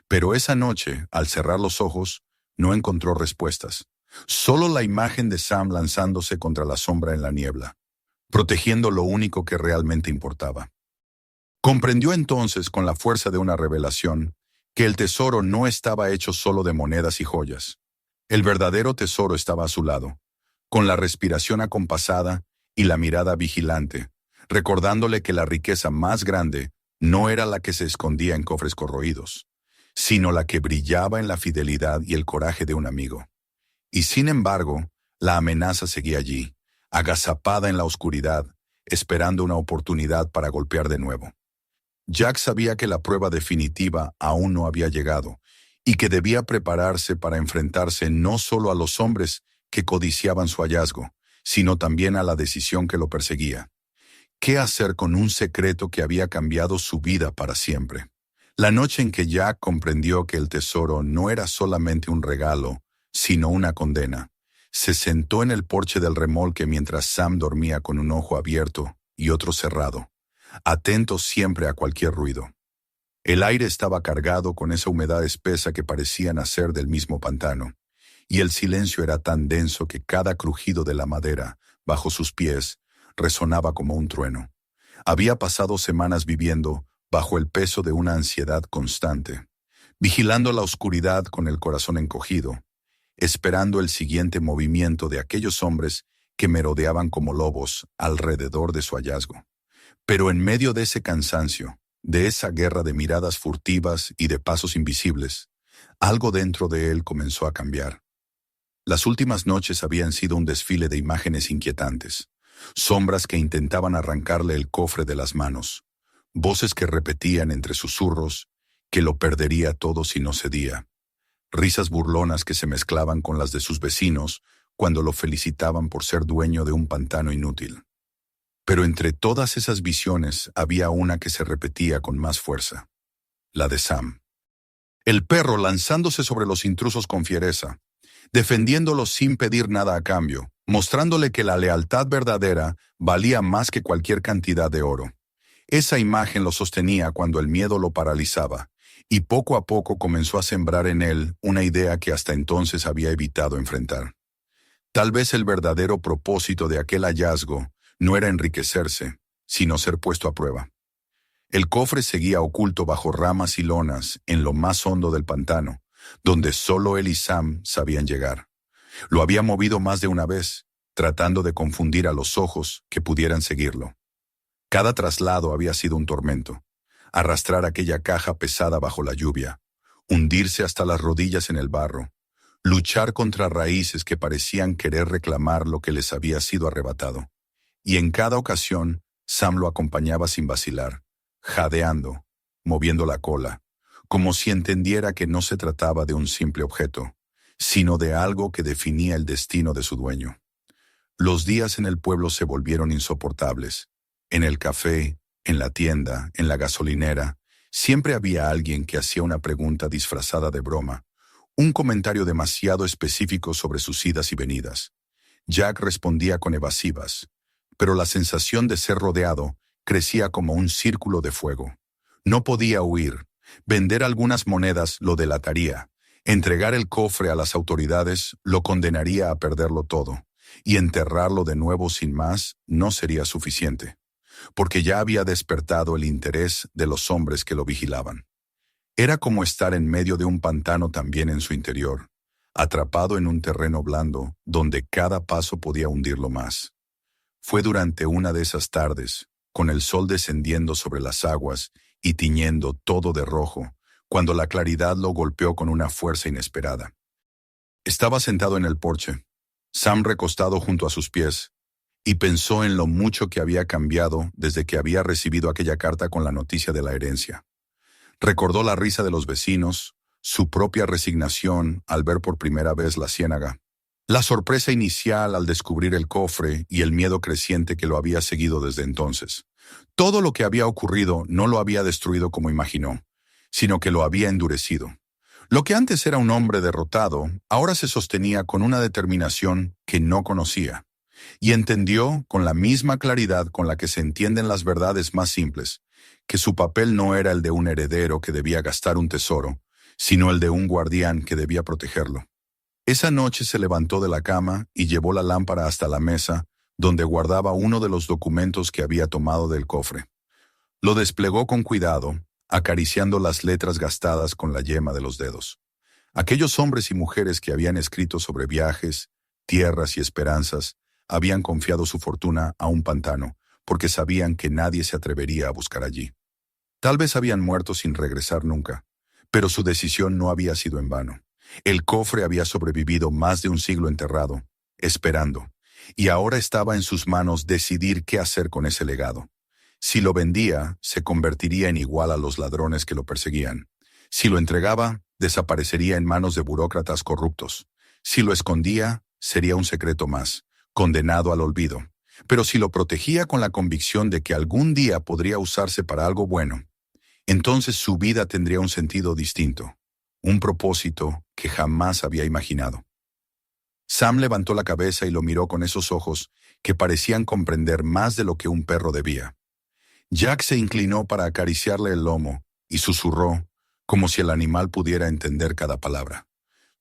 Pero esa noche, al cerrar los ojos, no encontró respuestas. Solo la imagen de Sam lanzándose contra la sombra en la niebla, protegiendo lo único que realmente importaba. Comprendió entonces, con la fuerza de una revelación, que el tesoro no estaba hecho solo de monedas y joyas. El verdadero tesoro estaba a su lado, con la respiración acompasada y la mirada vigilante, recordándole que la riqueza más grande no era la que se escondía en cofres corroídos, sino la que brillaba en la fidelidad y el coraje de un amigo. Y sin embargo, la amenaza seguía allí, agazapada en la oscuridad, esperando una oportunidad para golpear de nuevo. Jack sabía que la prueba definitiva aún no había llegado y que debía prepararse para enfrentarse no solo a los hombres que codiciaban su hallazgo, sino también a la decisión que lo perseguía. ¿Qué hacer con un secreto que había cambiado su vida para siempre? La noche en que Jack comprendió que el tesoro no era solamente un regalo, sino una condena, se sentó en el porche del remolque mientras Sam dormía con un ojo abierto y otro cerrado, atento siempre a cualquier ruido. El aire estaba cargado con esa humedad espesa que parecía nacer del mismo pantano, y el silencio era tan denso que cada crujido de la madera, bajo sus pies, resonaba como un trueno. Había pasado semanas viviendo bajo el peso de una ansiedad constante, vigilando la oscuridad con el corazón encogido, esperando el siguiente movimiento de aquellos hombres que merodeaban como lobos alrededor de su hallazgo. Pero en medio de ese cansancio, de esa guerra de miradas furtivas y de pasos invisibles, algo dentro de él comenzó a cambiar. Las últimas noches habían sido un desfile de imágenes inquietantes, sombras que intentaban arrancarle el cofre de las manos, voces que repetían entre susurros que lo perdería todo si no cedía, risas burlonas que se mezclaban con las de sus vecinos cuando lo felicitaban por ser dueño de un pantano inútil. Pero entre todas esas visiones había una que se repetía con más fuerza, la de Sam. El perro lanzándose sobre los intrusos con fiereza, defendiéndolos sin pedir nada a cambio, mostrándole que la lealtad verdadera valía más que cualquier cantidad de oro. Esa imagen lo sostenía cuando el miedo lo paralizaba, y poco a poco comenzó a sembrar en él una idea que hasta entonces había evitado enfrentar. Tal vez el verdadero propósito de aquel hallazgo no era enriquecerse, sino ser puesto a prueba. El cofre seguía oculto bajo ramas y lonas en lo más hondo del pantano, donde solo él y Sam sabían llegar. Lo había movido más de una vez, tratando de confundir a los ojos que pudieran seguirlo. Cada traslado había sido un tormento. Arrastrar aquella caja pesada bajo la lluvia, hundirse hasta las rodillas en el barro, luchar contra raíces que parecían querer reclamar lo que les había sido arrebatado. Y en cada ocasión, Sam lo acompañaba sin vacilar, jadeando, moviendo la cola, como si entendiera que no se trataba de un simple objeto, sino de algo que definía el destino de su dueño. Los días en el pueblo se volvieron insoportables. En el café, en la tienda, en la gasolinera, Siempre había alguien que hacía una pregunta disfrazada de broma, un comentario demasiado específico sobre sus idas y venidas. Jack respondía con evasivas, pero la sensación de ser rodeado crecía como un círculo de fuego. No podía huir. Vender algunas monedas lo delataría. Entregar el cofre a las autoridades lo condenaría a perderlo todo, y enterrarlo de nuevo sin más no sería suficiente, porque ya había despertado el interés de los hombres que lo vigilaban. Era como estar en medio de un pantano también en su interior, atrapado en un terreno blando donde cada paso podía hundirlo más. Fue durante una de esas tardes, con el sol descendiendo sobre las aguas y tiñendo todo de rojo, cuando la claridad lo golpeó con una fuerza inesperada. Estaba sentado en el porche, Sam recostado junto a sus pies, y pensó en lo mucho que había cambiado desde que había recibido aquella carta con la noticia de la herencia. Recordó la risa de los vecinos, su propia resignación al ver por primera vez la ciénaga, la sorpresa inicial al descubrir el cofre y el miedo creciente que lo había seguido desde entonces. Todo lo que había ocurrido no lo había destruido como imaginó, sino que lo había endurecido. Lo que antes era un hombre derrotado, ahora se sostenía con una determinación que no conocía, y entendió con la misma claridad con la que se entienden las verdades más simples, que su papel no era el de un heredero que debía gastar un tesoro, sino el de un guardián que debía protegerlo. Esa noche se levantó de la cama y llevó la lámpara hasta la mesa, donde guardaba uno de los documentos que había tomado del cofre. Lo desplegó con cuidado, acariciando las letras gastadas con la yema de los dedos. Aquellos hombres y mujeres que habían escrito sobre viajes, tierras y esperanzas, habían confiado su fortuna a un pantano, porque sabían que nadie se atrevería a buscar allí. Tal vez habían muerto sin regresar nunca, pero su decisión no había sido en vano. El cofre había sobrevivido más de un siglo enterrado, esperando, y ahora estaba en sus manos decidir qué hacer con ese legado. Si lo vendía, se convertiría en igual a los ladrones que lo perseguían. Si lo entregaba, desaparecería en manos de burócratas corruptos. Si lo escondía, sería un secreto más, condenado al olvido. Pero si lo protegía con la convicción de que algún día podría usarse para algo bueno, entonces su vida tendría un sentido distinto, un propósito que jamás había imaginado. Sam levantó la cabeza y lo miró con esos ojos que parecían comprender más de lo que un perro debía. Jack se inclinó para acariciarle el lomo y susurró, como si el animal pudiera entender cada palabra.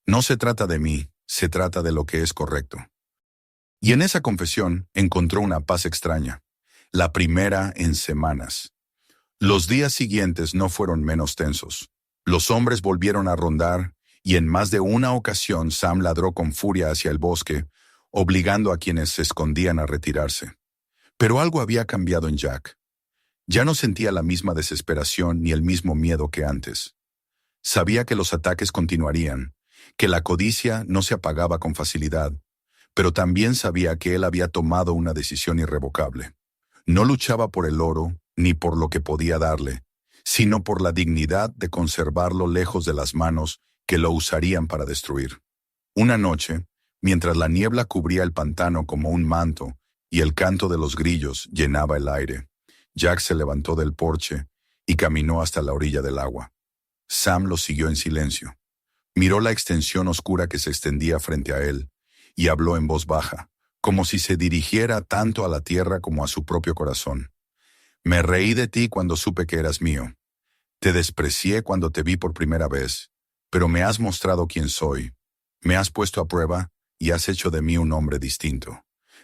No se trata de mí, se trata de lo que es correcto. Y en esa confesión encontró una paz extraña, la primera en semanas. Los días siguientes no fueron menos tensos. Los hombres volvieron a rondar, y en más de una ocasión Sam ladró con furia hacia el bosque, obligando a quienes se escondían a retirarse. Pero algo había cambiado en Jack. Ya no sentía la misma desesperación ni el mismo miedo que antes. Sabía que los ataques continuarían, que la codicia no se apagaba con facilidad, pero también sabía que él había tomado una decisión irrevocable. No luchaba por el oro ni por lo que podía darle, sino por la dignidad de conservarlo lejos de las manos que lo usarían para destruir. Una noche, mientras la niebla cubría el pantano como un manto y el canto de los grillos llenaba el aire, Jack se levantó del porche y caminó hasta la orilla del agua. Sam lo siguió en silencio. Miró la extensión oscura que se extendía frente a él y habló en voz baja, como si se dirigiera tanto a la tierra como a su propio corazón. Me reí de ti cuando supe que eras mío. Te desprecié cuando te vi por primera vez, pero me has mostrado quién soy. Me has puesto a prueba y has hecho de mí un hombre distinto.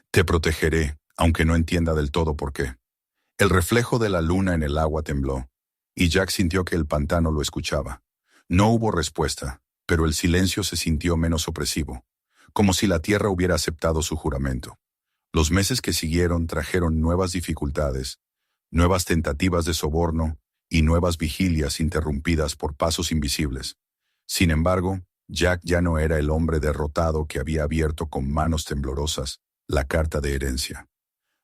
Te protegeré, aunque no entienda del todo por qué. El reflejo de la luna en el agua tembló, y Jack sintió que el pantano lo escuchaba. No hubo respuesta, pero el silencio se sintió menos opresivo, como si la tierra hubiera aceptado su juramento. Los meses que siguieron trajeron nuevas dificultades, nuevas tentativas de soborno y nuevas vigilias interrumpidas por pasos invisibles. Sin embargo, Jack ya no era el hombre derrotado que había abierto con manos temblorosas la carta de herencia.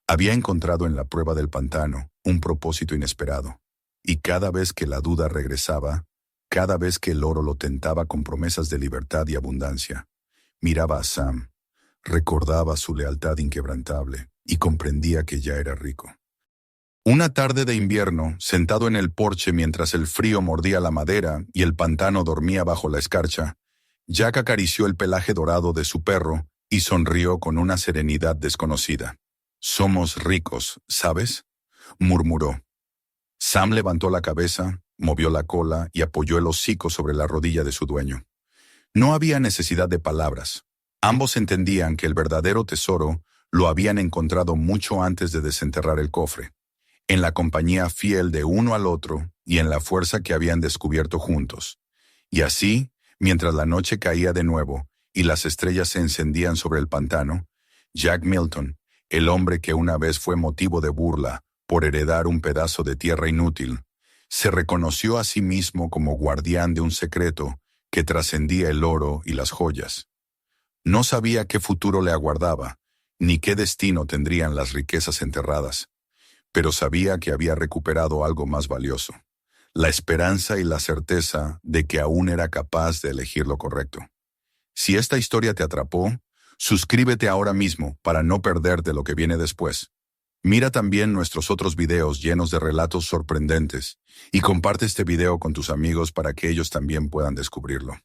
Había encontrado en la prueba del pantano un propósito inesperado, y cada vez que la duda regresaba, cada vez que el oro lo tentaba con promesas de libertad y abundancia, miraba a Sam, recordaba su lealtad inquebrantable y comprendía que ya era rico. Una tarde de invierno, sentado en el porche mientras el frío mordía la madera y el pantano dormía bajo la escarcha, Jack acarició el pelaje dorado de su perro y sonrió con una serenidad desconocida. «Somos ricos, ¿sabes?», murmuró. Sam levantó la cabeza, movió la cola y apoyó el hocico sobre la rodilla de su dueño. No había necesidad de palabras. Ambos entendían que el verdadero tesoro lo habían encontrado mucho antes de desenterrar el cofre, en la compañía fiel de uno al otro y en la fuerza que habían descubierto juntos. Y así, mientras la noche caía de nuevo y las estrellas se encendían sobre el pantano, Jack Milton, el hombre que una vez fue motivo de burla por heredar un pedazo de tierra inútil, se reconoció a sí mismo como guardián de un secreto que trascendía el oro y las joyas. No sabía qué futuro le aguardaba, ni qué destino tendrían las riquezas enterradas, pero sabía que había recuperado algo más valioso: la esperanza y la certeza de que aún era capaz de elegir lo correcto. Si esta historia te atrapó, suscríbete ahora mismo para no perderte lo que viene después. Mira también nuestros otros videos llenos de relatos sorprendentes y comparte este video con tus amigos para que ellos también puedan descubrirlo.